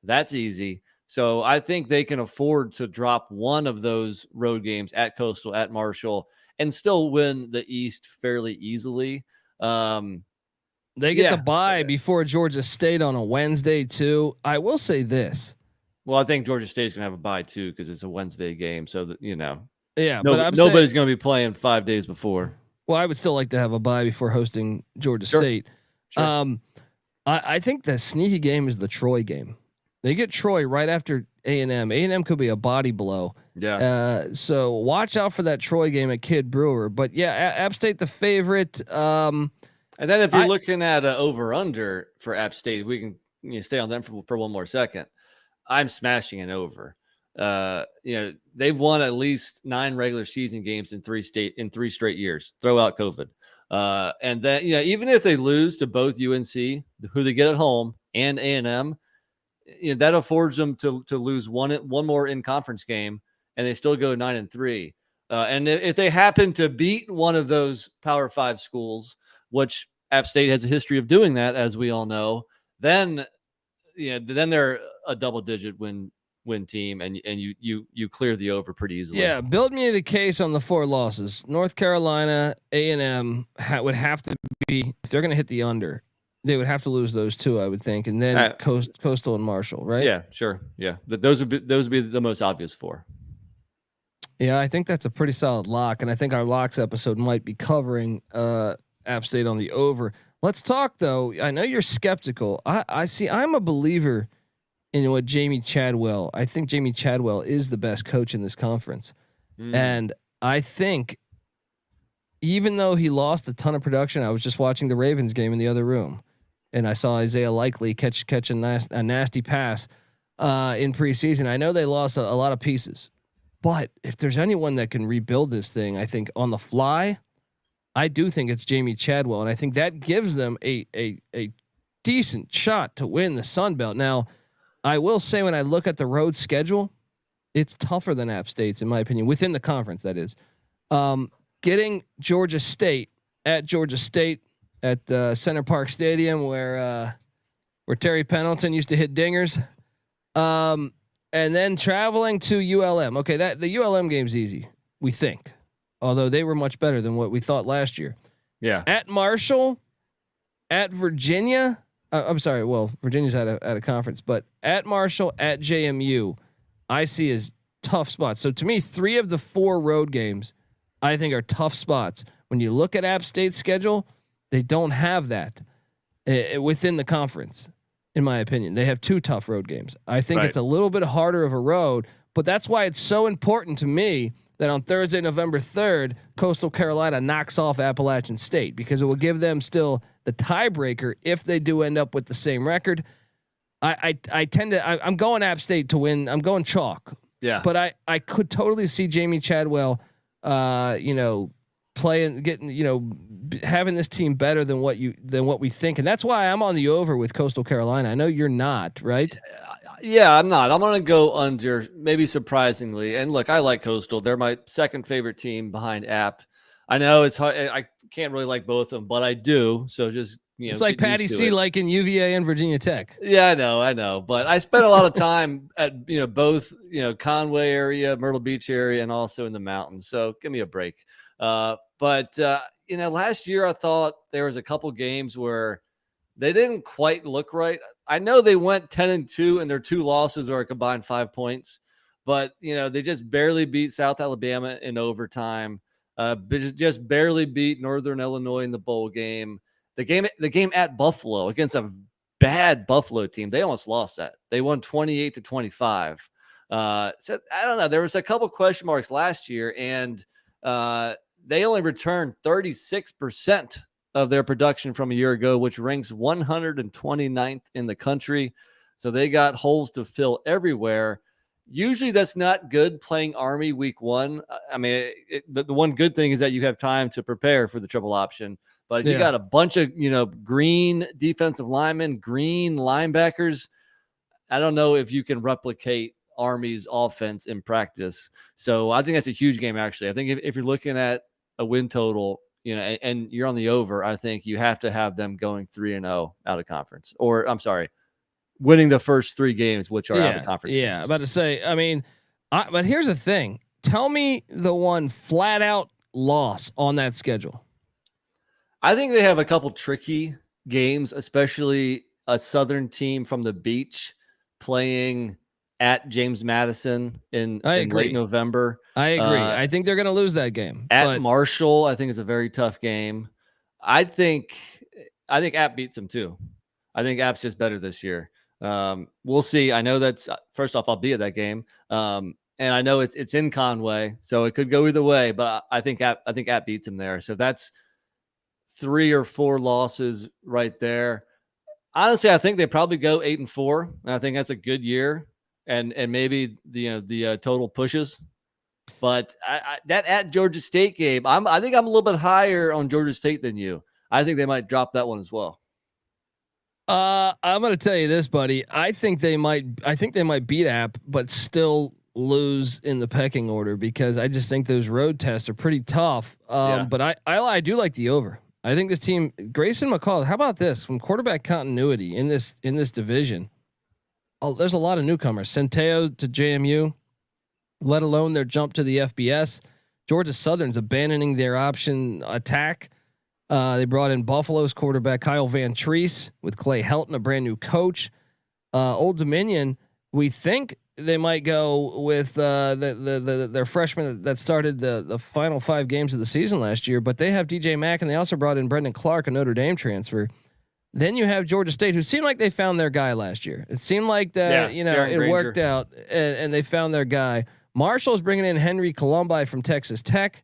Speaker 6: that's easy. So I think they can afford to drop one of those road games at Coastal, at Marshall, and still win the East fairly easily.
Speaker 1: They get the bye before Georgia State on a Wednesday too. I will say this.
Speaker 6: Well, I think Georgia State's gonna have a bye too because it's a Wednesday game. So that
Speaker 1: but
Speaker 6: nobody's gonna be playing 5 days before.
Speaker 1: Well, I would still like to have a bye before hosting Georgia State.
Speaker 6: Sure.
Speaker 1: I think the sneaky game is the Troy game. They get Troy right after A&M. A&M could be a body blow.
Speaker 6: Yeah.
Speaker 1: So watch out for that Troy game at Kid Brewer. But yeah, App State the favorite.
Speaker 6: And then if you're looking at over under for App State, if we can stay on them for one more second. I'm smashing an over. They've won at least 9 regular season games in 3 straight years. Throw out COVID. And then even if they lose to both UNC, who they get at home, and A&M, that affords them to lose one more in conference game, and they still go 9-3. And if they happen to beat one of those Power 5 schools, which App State has a history of doing that, as we all know, then they're a double-digit win team, and you clear the over pretty easily.
Speaker 1: Yeah, build me the case on the 4 losses. North Carolina, A&M would have to be, if they're going to hit the under, they would have to lose those 2, I would think, and then Coastal and Marshall, right?
Speaker 6: Yeah, sure. Yeah, those would be the most obvious 4.
Speaker 1: Yeah, I think that's a pretty solid lock, and I think our locks episode might be covering App State on the over. Let's talk though. I know you're skeptical. I see. I'm a believer in what Jamie Chadwell. I think Jamie Chadwell is the best coach in this conference, and I think even though he lost a ton of production, I was just watching the Ravens game in the other room, and I saw Isaiah Likely catch a nasty pass in preseason. I know they lost a lot of pieces, but if there's anyone that can rebuild this thing, I think on the fly, I do think it's Jamie Chadwell, and I think that gives them a decent shot to win the Sun Belt. Now, I will say when I look at the road schedule, it's tougher than App State's, in my opinion, within the conference. That is, getting Georgia State at Center Park Stadium, where Terry Pendleton used to hit dingers, and then traveling to ULM. Okay, the ULM game's easy, we think. Although they were much better than what we thought last year.
Speaker 6: Yeah.
Speaker 1: At Marshall, at Virginia. I'm sorry. Well, Virginia's at a conference, but at Marshall, at JMU, I see as tough spots. So to me, 3 of the 4 road games, I think are tough spots. When you look at App State's schedule, they don't have that within the conference. In my opinion, they have 2 tough road games. I think it's a little bit harder of a road, but that's why it's so important to me that on Thursday, November 3rd, Coastal Carolina knocks off Appalachian State, because it will give them still the tiebreaker if they do end up with the same record. I tend to I'm going App State to win. I'm going chalk.
Speaker 6: Yeah.
Speaker 1: But I could totally see Jamie Chadwell, playing, getting, having this team better than what we think, and that's why I'm on the over with Coastal Carolina. I know you're not, right?
Speaker 6: Yeah, I'm not. I'm going to go under, maybe surprisingly. And look, I like Coastal. They're my second favorite team behind App. I know it's hard. I can't really like both of them, but I do. So just,
Speaker 1: it's like Patty C liking UVA and Virginia Tech.
Speaker 6: Yeah, I know. But I spent a lot of time at, both, Conway area, Myrtle Beach area, and also in the mountains. So give me a break. But last year I thought there was a couple games where they didn't quite look right. I know they went 10-2 and their 2 losses are a combined 5 points, but they just barely beat South Alabama in overtime. Just barely beat Northern Illinois in the bowl game. The game at Buffalo against a bad Buffalo team, they almost lost that. They won 28-25. So I don't know. There was a couple question marks last year, and they only returned 36% of their production from a year ago, which ranks 129th in the country. So they got holes to fill everywhere. Usually that's not good playing Army week 1. I mean, the one good thing is that you have time to prepare for the triple option. But if you got a bunch of, green defensive linemen, green linebackers, I don't know if you can replicate Army's offense in practice. So I think that's a huge game, actually. I think if you're looking at a win total, and you're on the over, I think you have to have them going 3-0 out of conference. Or, I'm sorry, winning the first 3 games, which are out of conference.
Speaker 1: Yeah,
Speaker 6: games.
Speaker 1: about to say, I mean, but here's the thing. Tell me the one flat out loss on that schedule.
Speaker 6: I think they have a couple tricky games, especially a Southern team from the beach playing at James Madison in late November.
Speaker 1: I agree. I think they're going to lose that game.
Speaker 6: At Marshall, I think is a very tough game. I think App beats them too. I think App's just better this year. We'll see. I know that's first off, I'll be at that game. And I know it's in Conway, so it could go either way, but I think App beats them there. So that's 3 or 4 losses right there. Honestly, I think they probably go 8-4. And I think that's a good year. And maybe the total pushes. But that at Georgia State game, I think I'm a little bit higher on Georgia State than you. I think they might drop that one as well.
Speaker 1: I'm going to tell you this, buddy. I think they might beat App, but still lose in the pecking order because I just think those road tests are pretty tough. But I do like the over. I think this team, Grayson McCall. How about this from quarterback continuity in this division? Oh, there's a lot of newcomers. Centeo to JMU, let alone their jump to the FBS. Georgia Southern's abandoning their option attack. They brought in Buffalo's quarterback Kyle Van Treese with Clay Helton, a brand new coach. Old Dominion, we think they might go with their freshman that started the final 5 games of the season last year, but they have DJ Mack and they also brought in Brendan Clark, a Notre Dame transfer. Then you have Georgia State, who seemed like they found their guy last year. It seemed like that, it
Speaker 6: Granger.
Speaker 1: worked out, and they found their guy. Marshall's bringing in Henry Columbi from Texas Tech.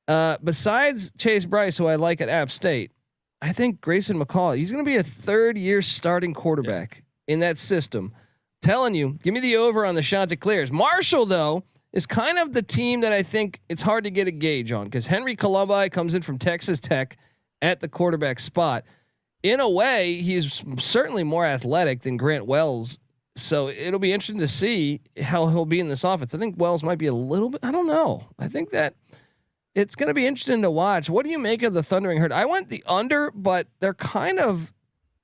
Speaker 1: Besides Chase Bryce, who I like at App State, I think Grayson McCall, he's going to be a 3rd-year starting quarterback in that system. Telling you, give me the over on the Chanticleers. Marshall, though, is kind of the team that I think it's hard to get a gauge on because Henry Columbi comes in from Texas Tech at the quarterback spot. In a way, he's certainly more athletic than Grant Wells. So it'll be interesting to see how he'll be in this offense. I think Wells might be a little bit, I don't know. I think that it's going to be interesting to watch. What do you make of the Thundering Herd? I went the under, but they're kind of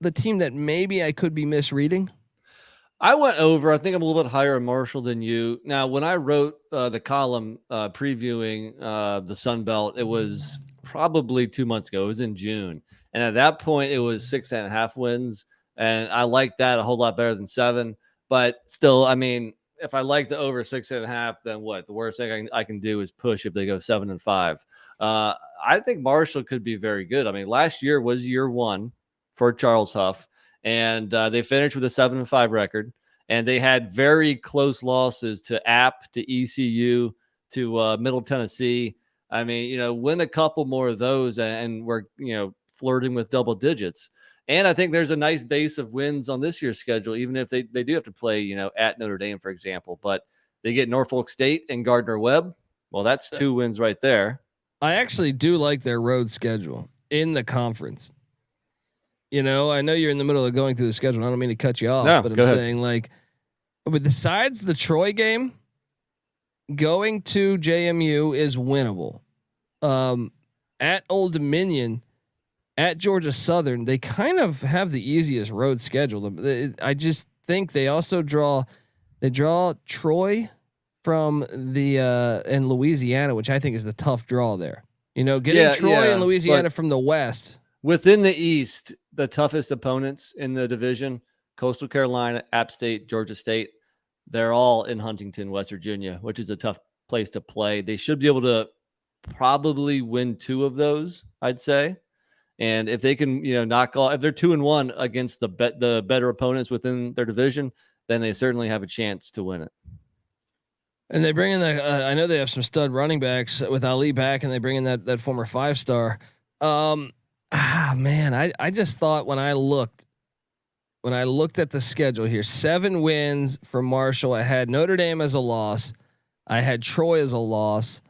Speaker 1: the team that maybe I could be misreading.
Speaker 6: I went over. I think I'm a little bit higher on Marshall than you. Now, when I wrote the column previewing the Sun Belt, it was probably 2 months ago. It was in June. And at that point, it was 6.5 wins. And I like that a whole lot better than 7. But still, I mean, if I like the over 6.5, then what? The worst thing I can do is push if they go 7-5. I think Marshall could be very good. I mean, last year was year 1 for Charles Huff, and they finished with a 7-5 record. And they had very close losses to App, to ECU, to Middle Tennessee. I mean, win a couple more of those, and we're flirting with double digits. And I think there's a nice base of wins on this year's schedule, even if they do have to play, at Notre Dame, for example. But they get Norfolk State and Gardner-Webb. Well, that's 2 wins right there.
Speaker 1: I actually do like their road schedule in the conference. I know you're in the middle of going through the schedule. I don't mean to cut you off,
Speaker 6: No,
Speaker 1: but I'm
Speaker 6: go ahead.
Speaker 1: saying, like, but besides the Troy game, going to JMU is winnable. At Old Dominion, at Georgia Southern, they kind of have the easiest road schedule. I just think they also draw Troy from the in Louisiana, which I think is the tough draw there. Getting Troy and Louisiana from the West.
Speaker 6: Within the East, the toughest opponents in the division, Coastal Carolina, App State, Georgia State, they're all in Huntington, West Virginia, which is a tough place to play. They should be able to probably win 2 of those, I'd say. And if they can, knock off, if they're 2-1 against the better opponents within their division, then they certainly have a chance to win it.
Speaker 1: And they bring in I know they have some stud running backs with Ali back, and they bring in that former 5-star. Man, I just thought when I looked at the schedule here, 7 wins for Marshall. I had Notre Dame as a loss. I had Troy as a loss.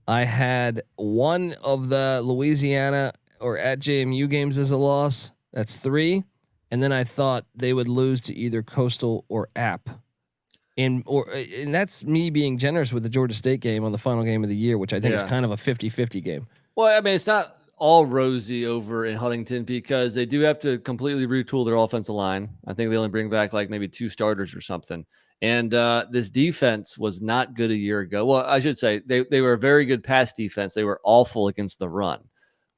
Speaker 1: I had one of the Louisiana or at JMU games as a loss. That's 3. And then I thought they would lose to either Coastal or App. And that's me being generous with the Georgia State game on the final game of the year, which I think is kind of a 50-50 game.
Speaker 6: Well, I mean, it's not all rosy over in Huntington because they do have to completely retool their offensive line. I think they only bring back like maybe 2 starters or something. And this defense was not good a year ago. Well, I should say they were a very good pass defense. They were awful against the run.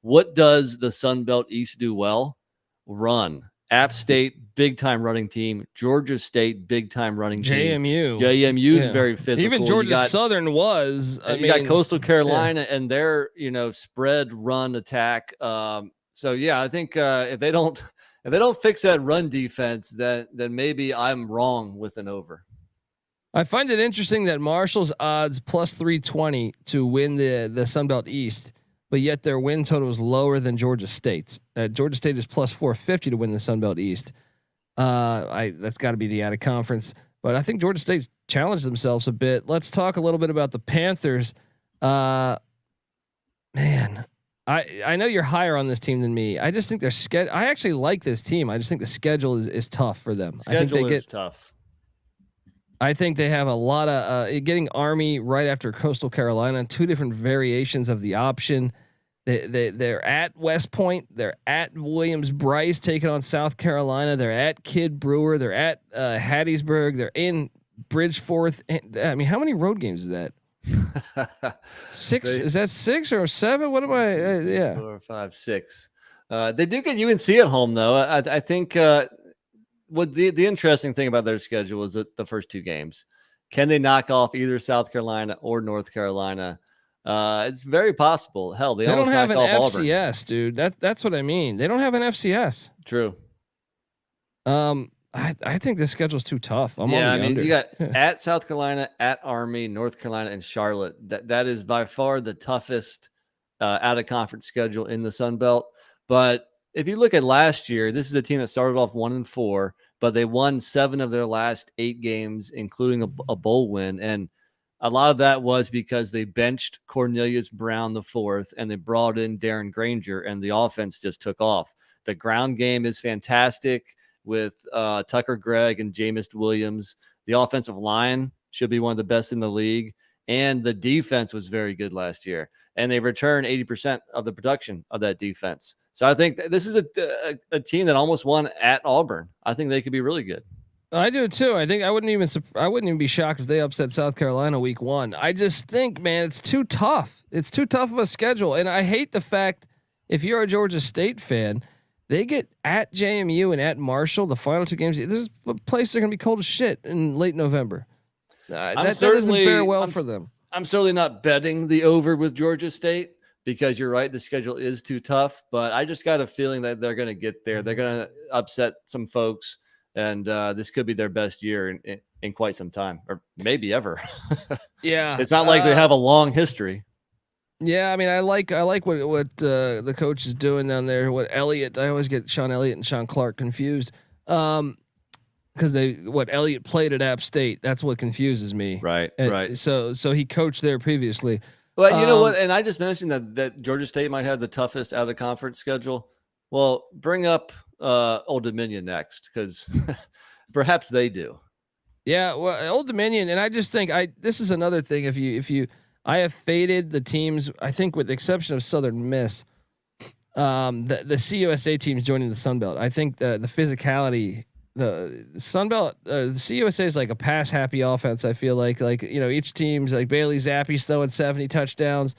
Speaker 6: What does the Sun Belt East do well? Run. App State, big time running team. Georgia State, big time running team. JMU is very physical.
Speaker 1: Even Georgia Southern was.
Speaker 6: You got Coastal Carolina and their spread run attack. So yeah, I think if they don't fix that run defense, then maybe I'm wrong with an over.
Speaker 1: I find it interesting that Marshall's odds plus 320 to win the Sun Belt East, but yet their win total is lower than Georgia State's. Georgia State is plus 450 to win the Sun Belt East. That's got to be the out of conference, but I think Georgia State's challenged themselves a bit. Let's talk a little bit about the Panthers. Man, I know you're higher on this team than me. I just think their schedule. I actually like this team. I just think the schedule is tough for them. I think they get
Speaker 6: tough.
Speaker 1: I think they have a lot of getting Army right after Coastal Carolina, 2 different variations of the option. They're at West Point, they're at Williams-Brice taking on South Carolina, they're at Kidd Brewer, they're at Hattiesburg, they're in Bridgeforth. I mean, how many road games is that? 6? Is that 6 or 7? What am I? Yeah,
Speaker 6: 4, 5, 6. They do get UNC at home though. I think. What the interesting thing about their schedule is that the first 2 games, can they knock off either South Carolina or North Carolina? It's very possible. Hell, they
Speaker 1: don't have an FCS,
Speaker 6: Auburn.
Speaker 1: Dude. That's what I mean. They don't have an FCS.
Speaker 6: True.
Speaker 1: I think the schedule's too tough. You
Speaker 6: got at South Carolina, at Army, North Carolina, and Charlotte. That is by far the toughest out of conference schedule in the Sun Belt. But if you look at last year, this is a team that started off 1-4, but they won 7 of their last 8 games, including a bowl win. And a lot of that was because they benched Cornelius Brown IV and they brought in Darren Granger, and the offense just took off. The ground game is fantastic with Tucker Gregg and Jameis Williams. The offensive line should be one of the best in the league. And the defense was very good last year. And they returned 80% of the production of that defense. So I think this is a team that almost won at Auburn. I think they could be really good.
Speaker 1: I do too. I think I wouldn't even be shocked if they upset South Carolina week 1. I just think, man, it's too tough. It's too tough of a schedule. And I hate the fact, if you're a Georgia State fan, they get at JMU and at Marshall, the final 2 games. There's a place they're going to be cold as shit in late November. That doesn't bear well for them.
Speaker 6: I'm certainly not betting the over with Georgia State because you're right. The schedule is too tough, but I just got a feeling that they're going to get there. They're going to upset some folks, and this could be their best year in quite some time, or maybe ever.
Speaker 1: Yeah.
Speaker 6: It's not like they have a long history.
Speaker 1: Yeah, I mean, I like what the coach is doing down there. What Elliott, I always get Sean Elliott and Sean Clark confused. Because Elliott played at App State. That's what confuses me.
Speaker 6: Right.
Speaker 1: So he coached there previously.
Speaker 6: Well, you know what? And I just mentioned that Georgia State might have the toughest out of conference schedule. Well, bring up Old Dominion next, because perhaps they do.
Speaker 1: Yeah, well, Old Dominion, and I just think this is another thing. I have faded the teams. I think with the exception of Southern Miss, the CUSA teams joining the Sun Belt. I think the physicality, the Sun Belt, the CUSA is like a pass happy offense. I feel like each team's like Bailey Zappi's throwing 70 touchdowns.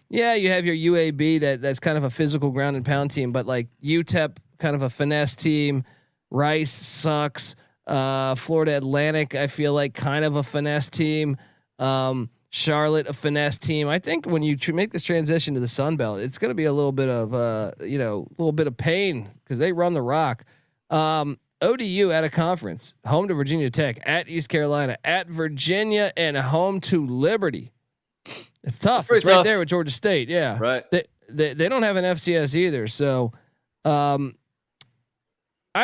Speaker 1: Yeah, you have your UAB that's kind of a physical ground and pound team, but like UTEP, kind of a finesse team. Rice sucks. Florida Atlantic, I feel like kind of a finesse team. Charlotte, a finesse team. I think when you make this transition to the Sun Belt, it's going to be a little bit of a little bit of pain because they run the rock. ODU at a conference, home to Virginia Tech, at East Carolina, at Virginia, and home to Liberty. It's tough. It's right there with Georgia State. Yeah,
Speaker 6: right.
Speaker 1: They don't have an FCS either, so I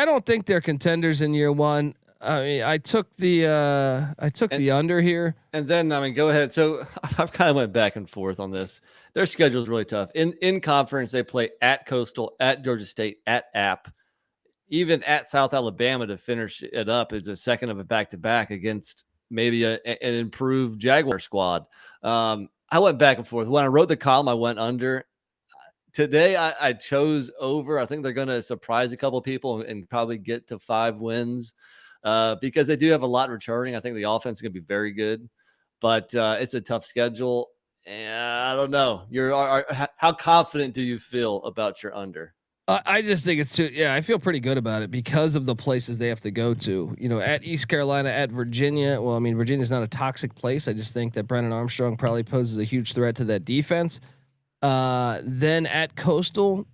Speaker 1: don't think they're contenders in year one. I mean, I took the under here.
Speaker 6: And then, I mean, go ahead. So I've kind of went back and forth on this. Their schedule is really tough. In conference, they play at Coastal, at Georgia State, at App, even at South Alabama to finish it up as a second of a back-to-back against maybe an improved Jaguar squad. I went back and forth. When I wrote the column, I went under. Today, I chose over. I think they're going to surprise a couple of people and probably get to 5 wins because they do have a lot returning. I think the offense is going to be very good, but it's a tough schedule. And I don't know. How confident do you feel about your under?
Speaker 1: I just think it's too. Yeah, I feel pretty good about it because of the places they have to go to. At East Carolina, at Virginia. Well, I mean, Virginia's not a toxic place. I just think that Brennan Armstrong probably poses a huge threat to that defense. Then at Coastal,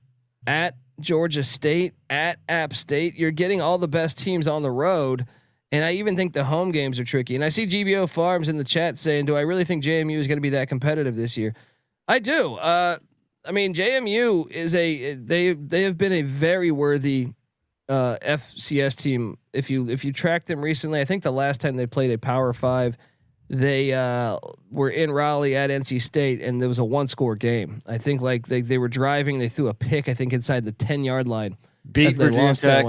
Speaker 1: at Georgia State, at App State, you're getting all the best teams on the road. And I even think the home games are tricky. And I see GBO Farms in the chat saying, do I really think JMU is going to be that competitive this year? I do. I mean, JMU is they have been a very worthy FCS team. If you track them recently, I think the last time they played a Power 5, they were in Raleigh at NC State, and there was a 1-score game. I think like they were driving, they threw a pick, I think inside the 10-yard line.
Speaker 6: Beat Virginia Tech.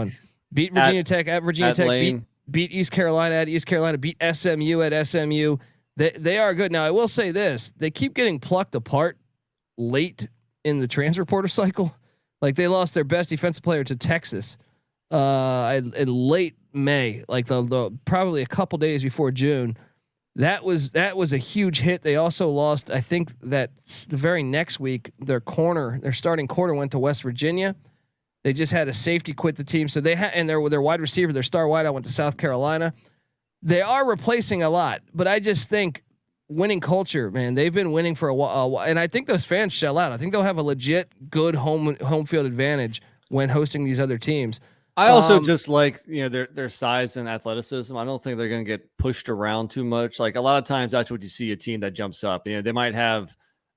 Speaker 1: Beat Virginia Tech at Virginia Tech. Beat East Carolina at East Carolina. Beat SMU at SMU. They are good. Now I will say this: they keep getting plucked apart late in the transfer portal cycle. Like they lost their best defensive player to Texas in late May, like the probably a couple days before June. That was a huge hit. They also lost, I think that the very next week, their starting corner went to West Virginia. They just had a safety quit the team. So they had, and their wide receiver, their star wideout went to South Carolina. They are replacing a lot, but I just think winning culture, man, they've been winning for a while. And I think those fans shell out. I think they'll have a legit good home field advantage when hosting these other teams.
Speaker 6: I also just like, their size and athleticism. I don't think they're going to get pushed around too much. Like a lot of times that's what you see, a team that jumps up. They might have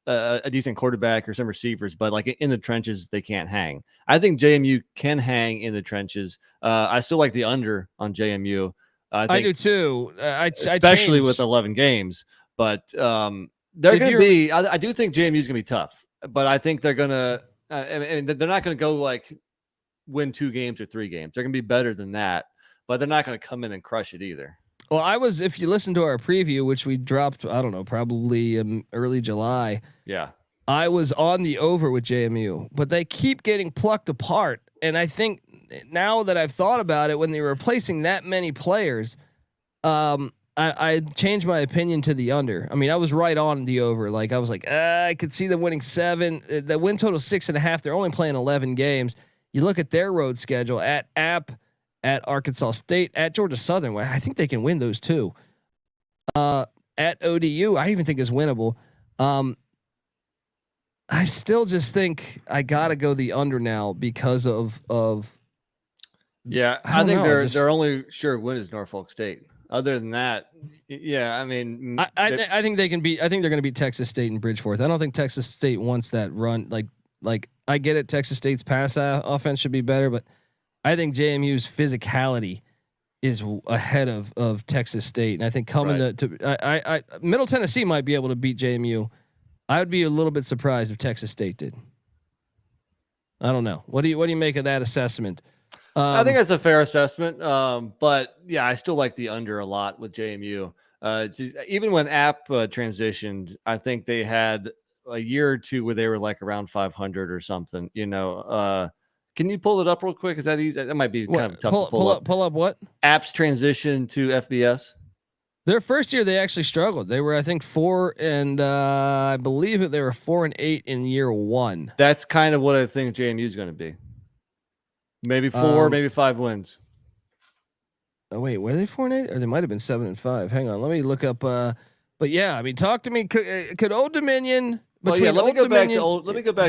Speaker 6: a decent quarterback or some receivers, but like in the trenches, they can't hang. I think JMU can hang in the trenches. I still like the under on JMU. I do too. Especially with 11 games, but they're going to be, I do think JMU is going to be tough, but I think they're going to, they're not going to go like win 2 games or 3 games. They're going to be better than that, but they're not going to come in and crush it either.
Speaker 1: Well, if you listen to our preview, which we dropped, I don't know, probably early July.
Speaker 6: Yeah. I
Speaker 1: was on the over with JMU, but they keep getting plucked apart. And I think now that I've thought about it, when they were replacing that many players, I changed my opinion to the under. I mean, I was right on the over. Like I was like, I could see them winning 7. The win total 6.5. They're only playing 11 games. You look at their road schedule at App, at Arkansas State, at Georgia Southern. I think they can win those too. At ODU, I even think is winnable. I still just think I gotta go the under now because of.
Speaker 6: Yeah, I think their only sure win is Norfolk State. Other than that, Yeah, I mean,
Speaker 1: I think they can beat. I think they're going to beat Texas State and Bridgeforth. I don't think Texas State wants that run. Like I get it. Texas State's pass offense should be better, but I think JMU's physicality is ahead of Texas State, and I think coming to Middle Tennessee might be able to beat JMU. I would be a little bit surprised if Texas State did. I don't know. What do you make of that assessment?
Speaker 6: I think that's a fair assessment. But yeah, I still like the under a lot with JMU. Even when App transitioned, I think they had a year or two where they were like around 500 or something. Can you pull it up real quick? Is that easy? That might be kind of tough to pull up.
Speaker 1: Pull up what?
Speaker 6: App's transition to FBS.
Speaker 1: Their first year, they actually struggled. They were, I think, 4 and I believe that they were 4 and 8 in year 1.
Speaker 6: That's kind of what I think JMU is going to be. Maybe 4, maybe 5 wins.
Speaker 1: Oh wait, were they 4 and 8, or they might have been 7 and 5? Hang on, let me look up. But yeah, I mean, talk to me. Could Old Dominion?
Speaker 6: Well, yeah, let me go back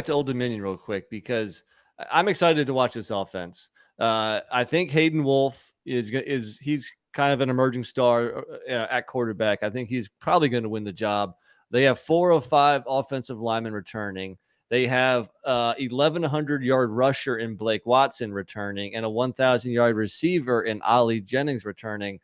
Speaker 6: to Old Dominion real quick because I'm excited to watch this offense. I think Hayden Wolf he's kind of an emerging star at quarterback. I think he's probably going to win the job. They have 4 of 5 offensive linemen returning. They have 1,100-yard rusher in Blake Watson returning and a 1,000-yard receiver in Ollie Jennings returning.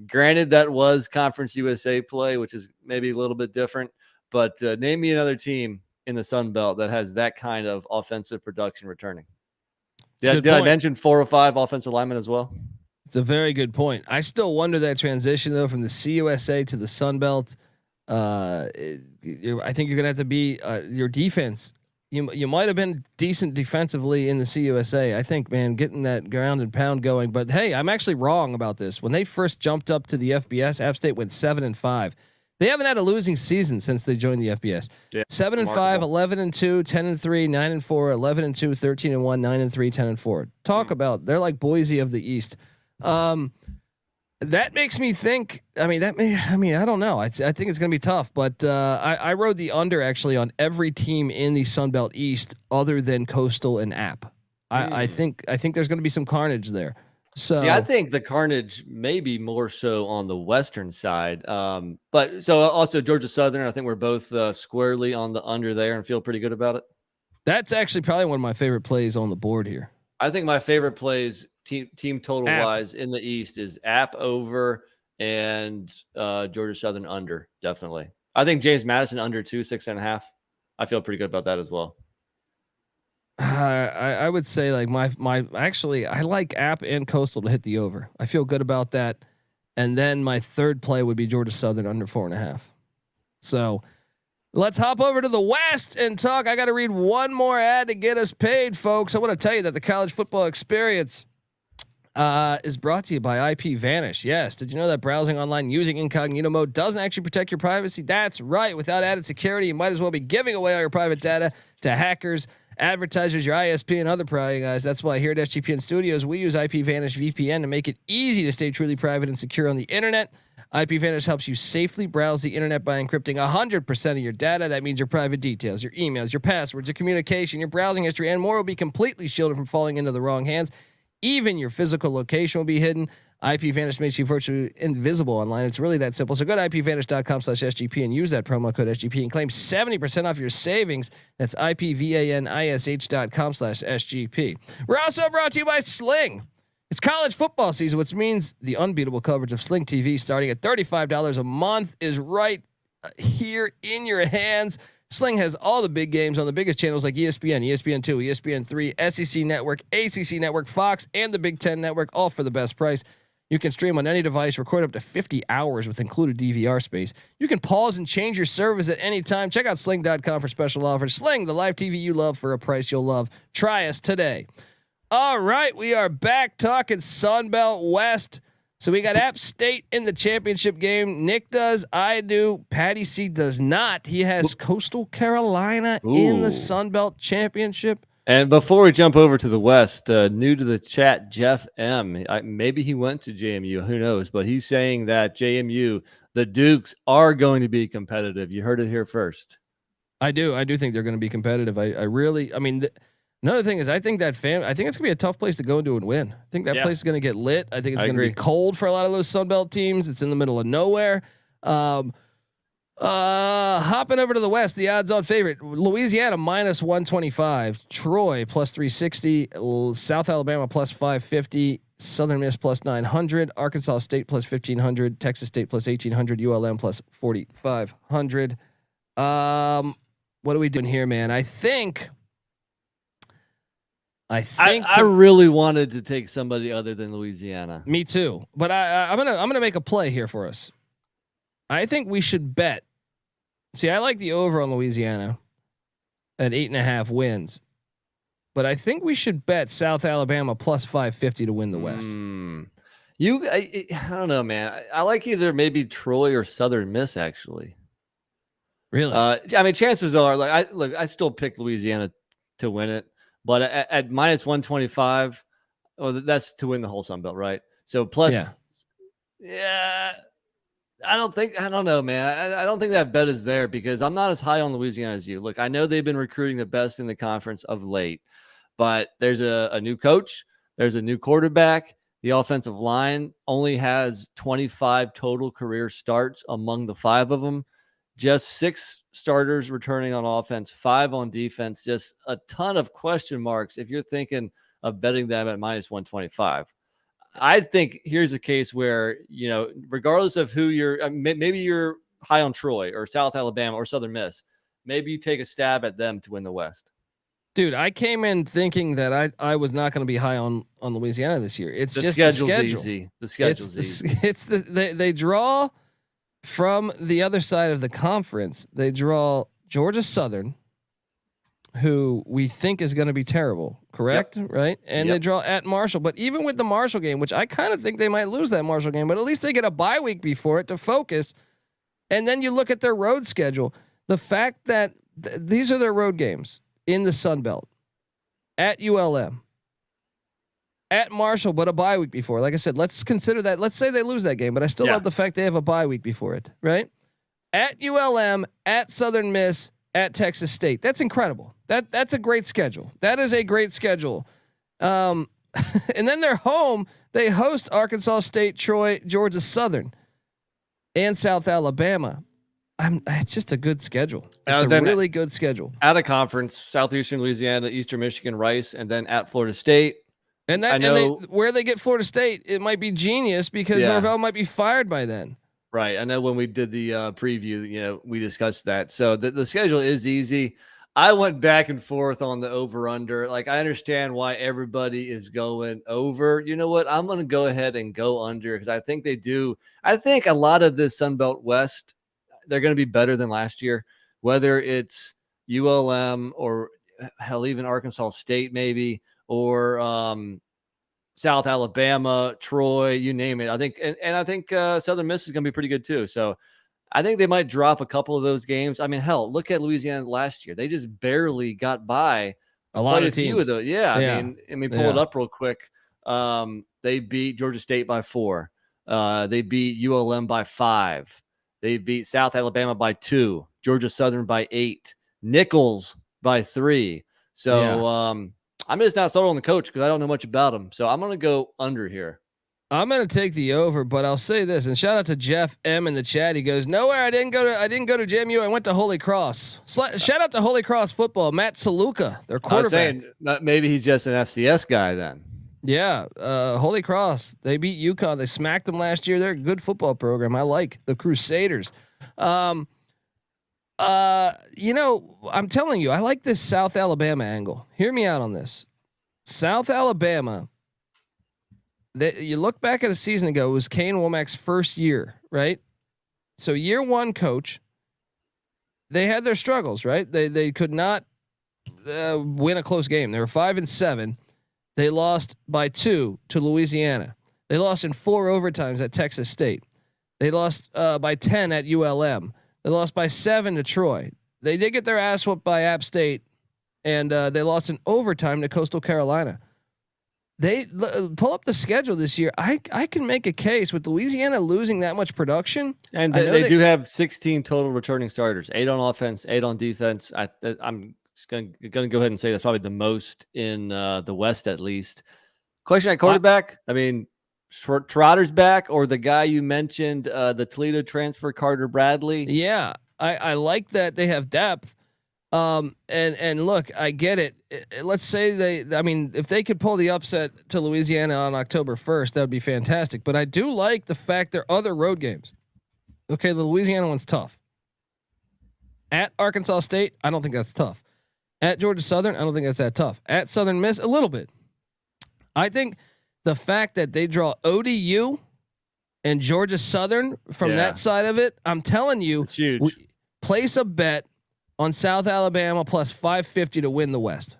Speaker 6: Granted, that was Conference USA play, which is maybe a little bit different. But name me another team in the Sun Belt that has that kind of offensive production returning. Did I mention 4 or 5 offensive linemen as well?
Speaker 1: It's a very good point. I still wonder that transition though from the CUSA to the Sun Belt. I think you're gonna have to be your defense. You might have been decent defensively in the CUSA. I think, man, getting that ground and pound going. But hey, I'm actually wrong about this. When they first jumped up to the FBS, App State went 7 and 5. They haven't had a losing season since they joined the FBS. Yeah, 7 and 5, 11 and 2, 10 and 3, 9 and 4, 11 and 2, 13 and 1, 9 and 3, 10 and 4. Talk about, they're like Boise of the East. That makes me think. I don't know. I think it's going to be tough. But I rode the under actually on every team in the Sun Belt East other than Coastal and App. I think there's going to be some carnage there. So
Speaker 6: see, I think the carnage may be more so on the western side. But so also Georgia Southern, I think we're both squarely on the under there and feel pretty good about it.
Speaker 1: That's actually probably one of my favorite plays on the board here.
Speaker 6: I think my favorite plays team total wise in the East is App over and Georgia Southern under. Definitely. I think James Madison under 2, 6.5. I feel pretty good about that as well.
Speaker 1: I would say like I like App and Coastal to hit the over. I feel good about that. And then my third play would be Georgia Southern under 4.5. So let's hop over to the West and talk. I got to read one more ad to get us paid, folks. I want to tell you that the college football experience is brought to you by IP Vanish. Yes. Did you know that browsing online using incognito mode doesn't actually protect your privacy? That's right. Without added security, you might as well be giving away all your private data to hackers, advertisers, your ISP, and other prying guys. That's why here at SGPN Studios, we use IP Vanish VPN to make it easy to stay truly private and secure on the internet. IP Vanish helps you safely browse the internet by encrypting 100% of your data. That means your private details, your emails, your passwords, your communication, your browsing history, and more will be completely shielded from falling into the wrong hands. Even your physical location will be hidden. IP Vanish makes you virtually invisible online. It's really that simple. So go to ipvanish.com/SGP and use that promo code SGP and claim 70% off your savings. That's ipvanish.com/SGP. We're also brought to you by Sling. It's college football season, which means the unbeatable coverage of Sling TV starting at $35 a month is right here in your hands. Sling has all the big games on the biggest channels like ESPN, ESPN2, ESPN3, SEC Network, ACC Network, Fox, and the Big Ten Network, all for the best price. You can stream on any device, record up to 50 hours with included DVR space. You can pause and change your service at any time. Check out sling.com for special offers. Sling, the live TV you love for a price you'll love. Try us today. All right, we are back talking Sun Belt West. So we got App State in the championship game. Nick does, I do. Patty C does not. He has Coastal Carolina in the Sun Belt championship.
Speaker 6: And before we jump over to the West, new to the chat, Jeff M. Maybe he went to JMU, who knows? But he's saying that JMU, the Dukes, are going to be competitive. You heard it here first.
Speaker 1: I do think they're going to be competitive. Another thing is, I think it's gonna be a tough place to go into and win. I think that place is gonna get lit. I think it's gonna be cold for a lot of those Sunbelt teams. It's in the middle of nowhere. Hopping over to the West, the odds-on favorite, Louisiana -125, Troy +360, South Alabama +550, Southern Miss +900, Arkansas State +1500, Texas State +1800, ULM +4500. What are we doing here, man? I think
Speaker 6: I really wanted to take somebody other than Louisiana.
Speaker 1: Me too, but I'm gonna make a play here for us. I think we should bet. See, I like the over on Louisiana at 8.5 wins, but I think we should bet South Alabama +550 to win the West.
Speaker 6: I don't know, man. I like either maybe Troy or Southern Miss actually.
Speaker 1: Really?
Speaker 6: I mean, chances are, I still pick Louisiana to win it, but at -125, that's to win the whole Sun Belt, right? So plus, yeah. I don't know, man. I don't think that bet is there because I'm not as high on Louisiana as you. Look, I know they've been recruiting the best in the conference of late, but there's a new coach. There's a new quarterback. The offensive line only has 25 total career starts among the 5 of them. Just 6 starters returning on offense, 5 on defense. Just a ton of question marks if you're thinking of betting them at -125. I think here's a case where, regardless of who maybe you're high on Troy or South Alabama or Southern Miss, maybe you take a stab at them to win the West.
Speaker 1: Dude, I came in thinking that I was not going to be high on Louisiana this year. It's just
Speaker 6: schedule's
Speaker 1: the schedule.
Speaker 6: easy. The schedule's easy.
Speaker 1: It's they draw from the other side of the conference. They draw Georgia Southern, who we think is going to be terrible, correct? Yep. Right? And they draw at Marshall. But even with the Marshall game, which I kind of think they might lose that Marshall game, but at least they get a bye week before it to focus. And then you look at their road schedule. The fact that these are their road games in the Sun Belt, at ULM, at Marshall, but a bye week before. Like I said, let's consider that. Let's say they lose that game, but I still love the fact they have a bye week before it, right? At ULM, at Southern Miss, at Texas State. That's incredible. That's a great schedule. That is a great schedule. And then they're home. They host Arkansas State, Troy, Georgia Southern, and South Alabama. It's just a good schedule. It's a really good schedule.
Speaker 6: Out of conference, Southeastern Louisiana, Eastern Michigan, Rice, and then at Florida State.
Speaker 1: And where they get Florida State, it might be genius because Norvell might be fired by then.
Speaker 6: Right. I know when we did the preview, we discussed that. So the schedule is easy. I went back and forth on the over under. Like, I understand why everybody is going over. You know what? I'm going to go ahead and go under because I think they do. I think a lot of this Sun Belt West, they're going to be better than last year, whether it's ULM or hell, even Arkansas State, maybe, or South Alabama, Troy, you name it. I think, and I think Southern Miss is going to be pretty good too. So I think they might drop a couple of those games. I mean, hell, look at Louisiana last year. They just barely got by
Speaker 1: a lot of teams.
Speaker 6: Few of those. Yeah. I mean, pull it up real quick. They beat Georgia State by 4. They beat ULM by 5. They beat South Alabama by 2, Georgia Southern by 8, Nichols by 3. So I'm just not sold on the coach because I don't know much about him. So I'm going to go under here.
Speaker 1: I'm going to take the over, but I'll say this, and shout out to Jeff M in the chat. He goes, nowhere. I didn't go to JMU. I went to Holy Cross. Shout out to Holy Cross football. Matt Saluka, their quarterback.
Speaker 6: I was saying, maybe he's just an FCS guy then.
Speaker 1: Yeah. Holy Cross. They beat UConn. They smacked them last year. They're a good football program. I like the Crusaders. I'm telling you, I like this South Alabama angle. Hear me out on this. South Alabama. You look back at a season ago, it was Kane Womack's first year, right? So year 1 coach, they had their struggles, right? They could not win a close game. They were 5-7. They lost by 2 to Louisiana. They lost in 4 overtimes at Texas State. They lost by 10 at ULM. They lost by 7 to Troy. They did get their ass whooped by App State, and they lost in overtime to Coastal Carolina. They pull up the schedule this year. I can make a case with Louisiana losing that much production,
Speaker 6: and they do have 16 total returning starters, 8 on offense, 8 on defense. I'm just gonna go ahead and say that's probably the most in the West, at least. Question at quarterback. I mean, Trotter's back, or the guy you mentioned, the Toledo transfer, Carter Bradley.
Speaker 1: Yeah, I like that they have depth. And look, I get it. Let's say if they could pull the upset to Louisiana on October 1st, that would be fantastic. But I do like the fact there are other road games. Okay, the Louisiana one's tough. At Arkansas State, I don't think that's tough. At Georgia Southern, I don't think that's that tough. At Southern Miss, a little bit. I think the fact that they draw ODU and Georgia Southern from that side of it, I'm telling you,
Speaker 6: it's huge.
Speaker 1: Place a bet on South Alabama plus 550 to win the West.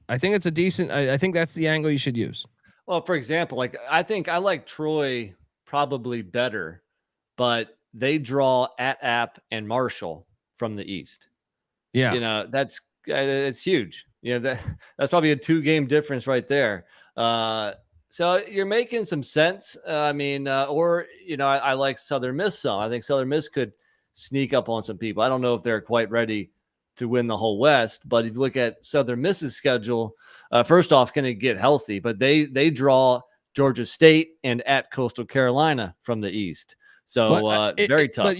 Speaker 1: I think it's a decent. I think that's the angle you should use.
Speaker 6: Well, for example, like I think I like Troy probably better, but they draw at App and Marshall from the East.
Speaker 1: Yeah,
Speaker 6: that's it's huge. That's probably a 2-game difference right there. So you're making some sense. I like Southern Miss some. I think Southern Miss could sneak up on some people. I don't know if they're quite ready to win the whole West, but if you look at Southern Miss's schedule, first off, can it get healthy? But they draw Georgia State and at Coastal Carolina from the East. So very tough.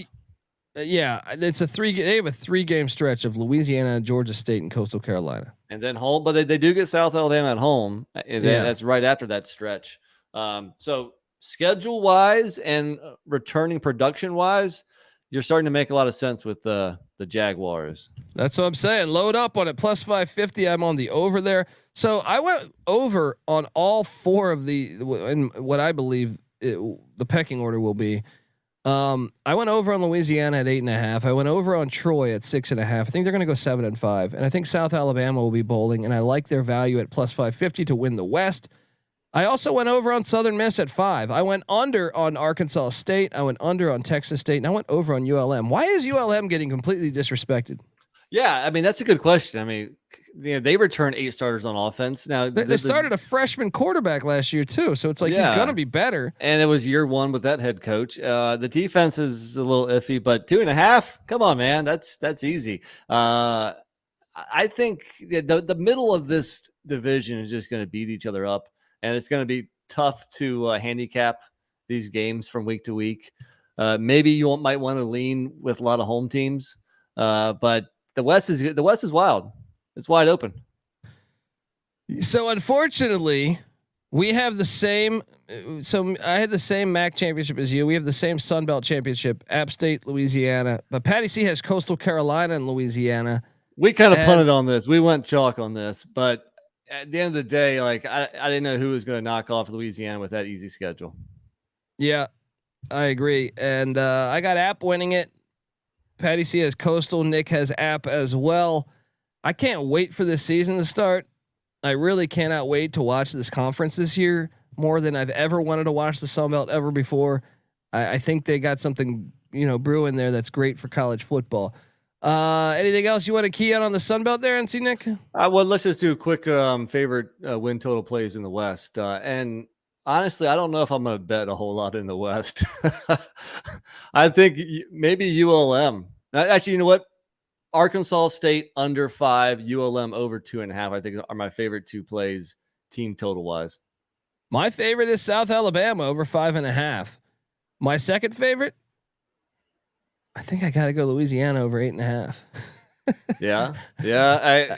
Speaker 1: Yeah, it's they have a 3-game stretch of Louisiana, Georgia State, and Coastal Carolina,
Speaker 6: and then home. But they do get South Alabama at home. That's right after that stretch. So schedule wise and returning production wise, you're starting to make a lot of sense with the Jaguars.
Speaker 1: That's what I'm saying. Load up on it. Plus 550. I'm on the over there. So I went over on all 4 of and what I believe the pecking order will be. I went over on Louisiana at 8.5. I went over on Troy at 6.5. I think they're going to go 7 and 5. And I think South Alabama will be bowling. And I like their value at plus 550 to win the West. I also went over on Southern Miss at 5. I went under on Arkansas State. I went under on Texas State, and I went over on ULM. Why is ULM getting completely disrespected?
Speaker 6: Yeah, I mean that's a good question. I mean, they returned 8 starters on offense. Now
Speaker 1: they started a freshman quarterback last year too, so it's like he's gonna be better.
Speaker 6: And it was year 1 with that head coach. The defense is a little iffy, but 2.5. Come on, man, that's easy. I think the middle of this division is just going to beat each other up. And it's going to be tough to handicap these games from week to week. Maybe you might want to lean with a lot of home teams, but the West is wild. It's wide open.
Speaker 1: So unfortunately, we have the same. So I had the same MAC championship as you. We have the same Sun Belt championship, App State, Louisiana. But Patty C has Coastal Carolina and Louisiana.
Speaker 6: We kind of punted on this. We went chalk on this, but at the end of the day, like I didn't know who was going to knock off Louisiana with that easy schedule.
Speaker 1: Yeah, I agree. And I got App winning it. Patty C has Coastal. Nick has App as well. I can't wait for this season to start. I really cannot wait to watch this conference this year more than I've ever wanted to watch the Sun Belt ever before. I think they got something, brewing there that's great for college football. Anything else you want to key out on the Sun Belt there, NC Nick?
Speaker 6: Well, let's just do a quick favorite win total plays in the West. And honestly, I don't know if I'm going to bet a whole lot in the West. I think maybe ULM. Actually, you know what? Arkansas State under 5, ULM over 2.5. I think are my favorite 2 plays team total wise.
Speaker 1: My favorite is South Alabama over 5.5. My second favorite, I think I got to go Louisiana over 8.5.
Speaker 6: Yeah.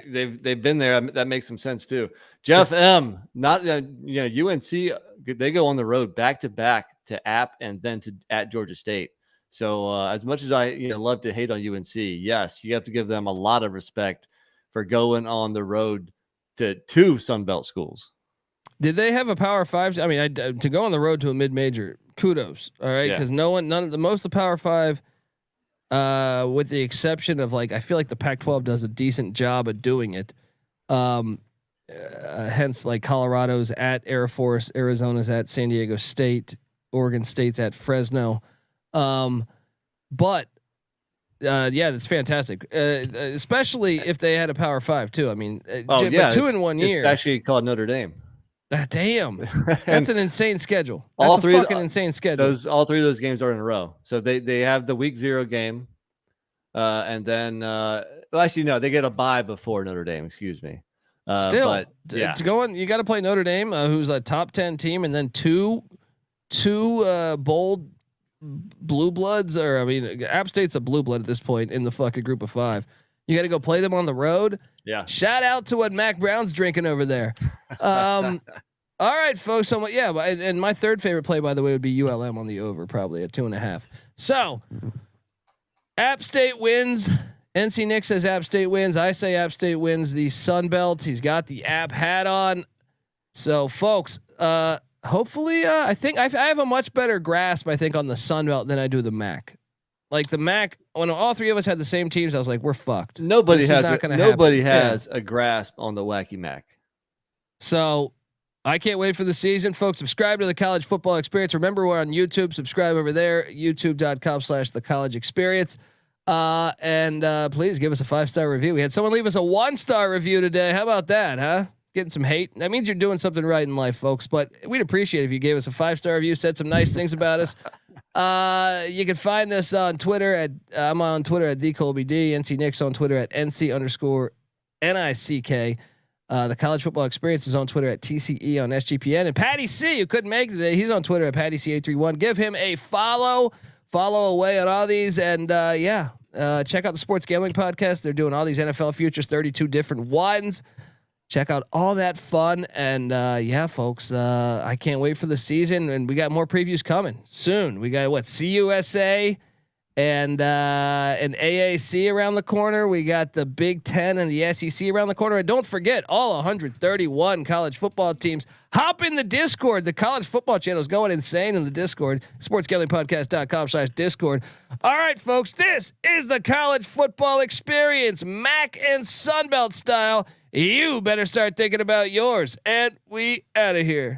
Speaker 6: They've been there. That makes some sense too. Jeff M. Not UNC. They go on the road back to back to App and then at Georgia State. So as much as I love to hate on UNC, yes, you have to give them a lot of respect for going on the road to 2 Sun Belt schools.
Speaker 1: Did they have a Power 5? I mean, to go on the road to a mid-major, kudos. All right, because none of the Power 5. With the exception of I feel like the Pac-12 does a decent job at doing it. Hence Colorado's at Air Force, Arizona's at San Diego State, Oregon State's at Fresno. But that's fantastic. Especially if they had a Power 5 too. I mean, 2 in 1 year.
Speaker 6: It's actually called Notre Dame.
Speaker 1: Damn, that's an insane schedule. That's a fucking insane schedule.
Speaker 6: All 3 of those games are in a row. So they have the week 0 game. And then, well, actually, no, they get a bye before Notre Dame. Excuse me.
Speaker 1: Still,
Speaker 6: but yeah,
Speaker 1: it's going. You got to play Notre Dame, who's a top 10 team, and then two bold blue bloods, or I mean, App State's a blue blood at this point in the fucking group of 5. You got to go play them on the road.
Speaker 6: Yeah.
Speaker 1: Shout out to what Mac Brown's drinking over there. All right, folks. So yeah, and my third favorite play, by the way, would be ULM on the over, probably at 2.5. So App State wins. NC Nick says App State wins. I say App State wins the Sun Belt. He's got the App hat on. So folks, hopefully, I think I have a much better grasp, I think, on the Sun Belt than I do the MAC. Like the MAC, when all three of us had the same teams, I was like, we're fucked.
Speaker 6: Nobody has
Speaker 1: happen.
Speaker 6: a grasp on the Wacky Mac.
Speaker 1: So I can't wait for the season, folks. Subscribe to the College Football Experience. Remember, we're on YouTube. Subscribe over there, youtube.com/the College Experience. And please give us a 5-star review. We had someone leave us a 1-star review today. How about that, huh? Getting some hate. That means you're doing something right in life, folks. But we'd appreciate it if you gave us a 5-star review, said some nice things about us. You can find us on Twitter at I'm on Twitter at DColbyD. NC Nick's on Twitter at NC_NICK. The College Football Experience is on Twitter at TCE on SGPN. And Patty C, who couldn't make it today, he's on Twitter at PattyC831. Give him a follow. Follow away on all these. And check out the Sports Gambling Podcast. They're doing all these NFL futures, 32 different ones. Check out all that fun. And folks, I can't wait for the season. And we got more previews coming soon. We got CUSA and AAC around the corner. We got the Big Ten and the SEC around the corner. And don't forget, all 131 college football teams. Hop in the Discord. The college football channel is going insane in the Discord. sportsgamblingpodcast.com/Discord. All right, folks, this is the College Football Experience, MAC and Sunbelt style. You better start thinking about yours. And we out of here.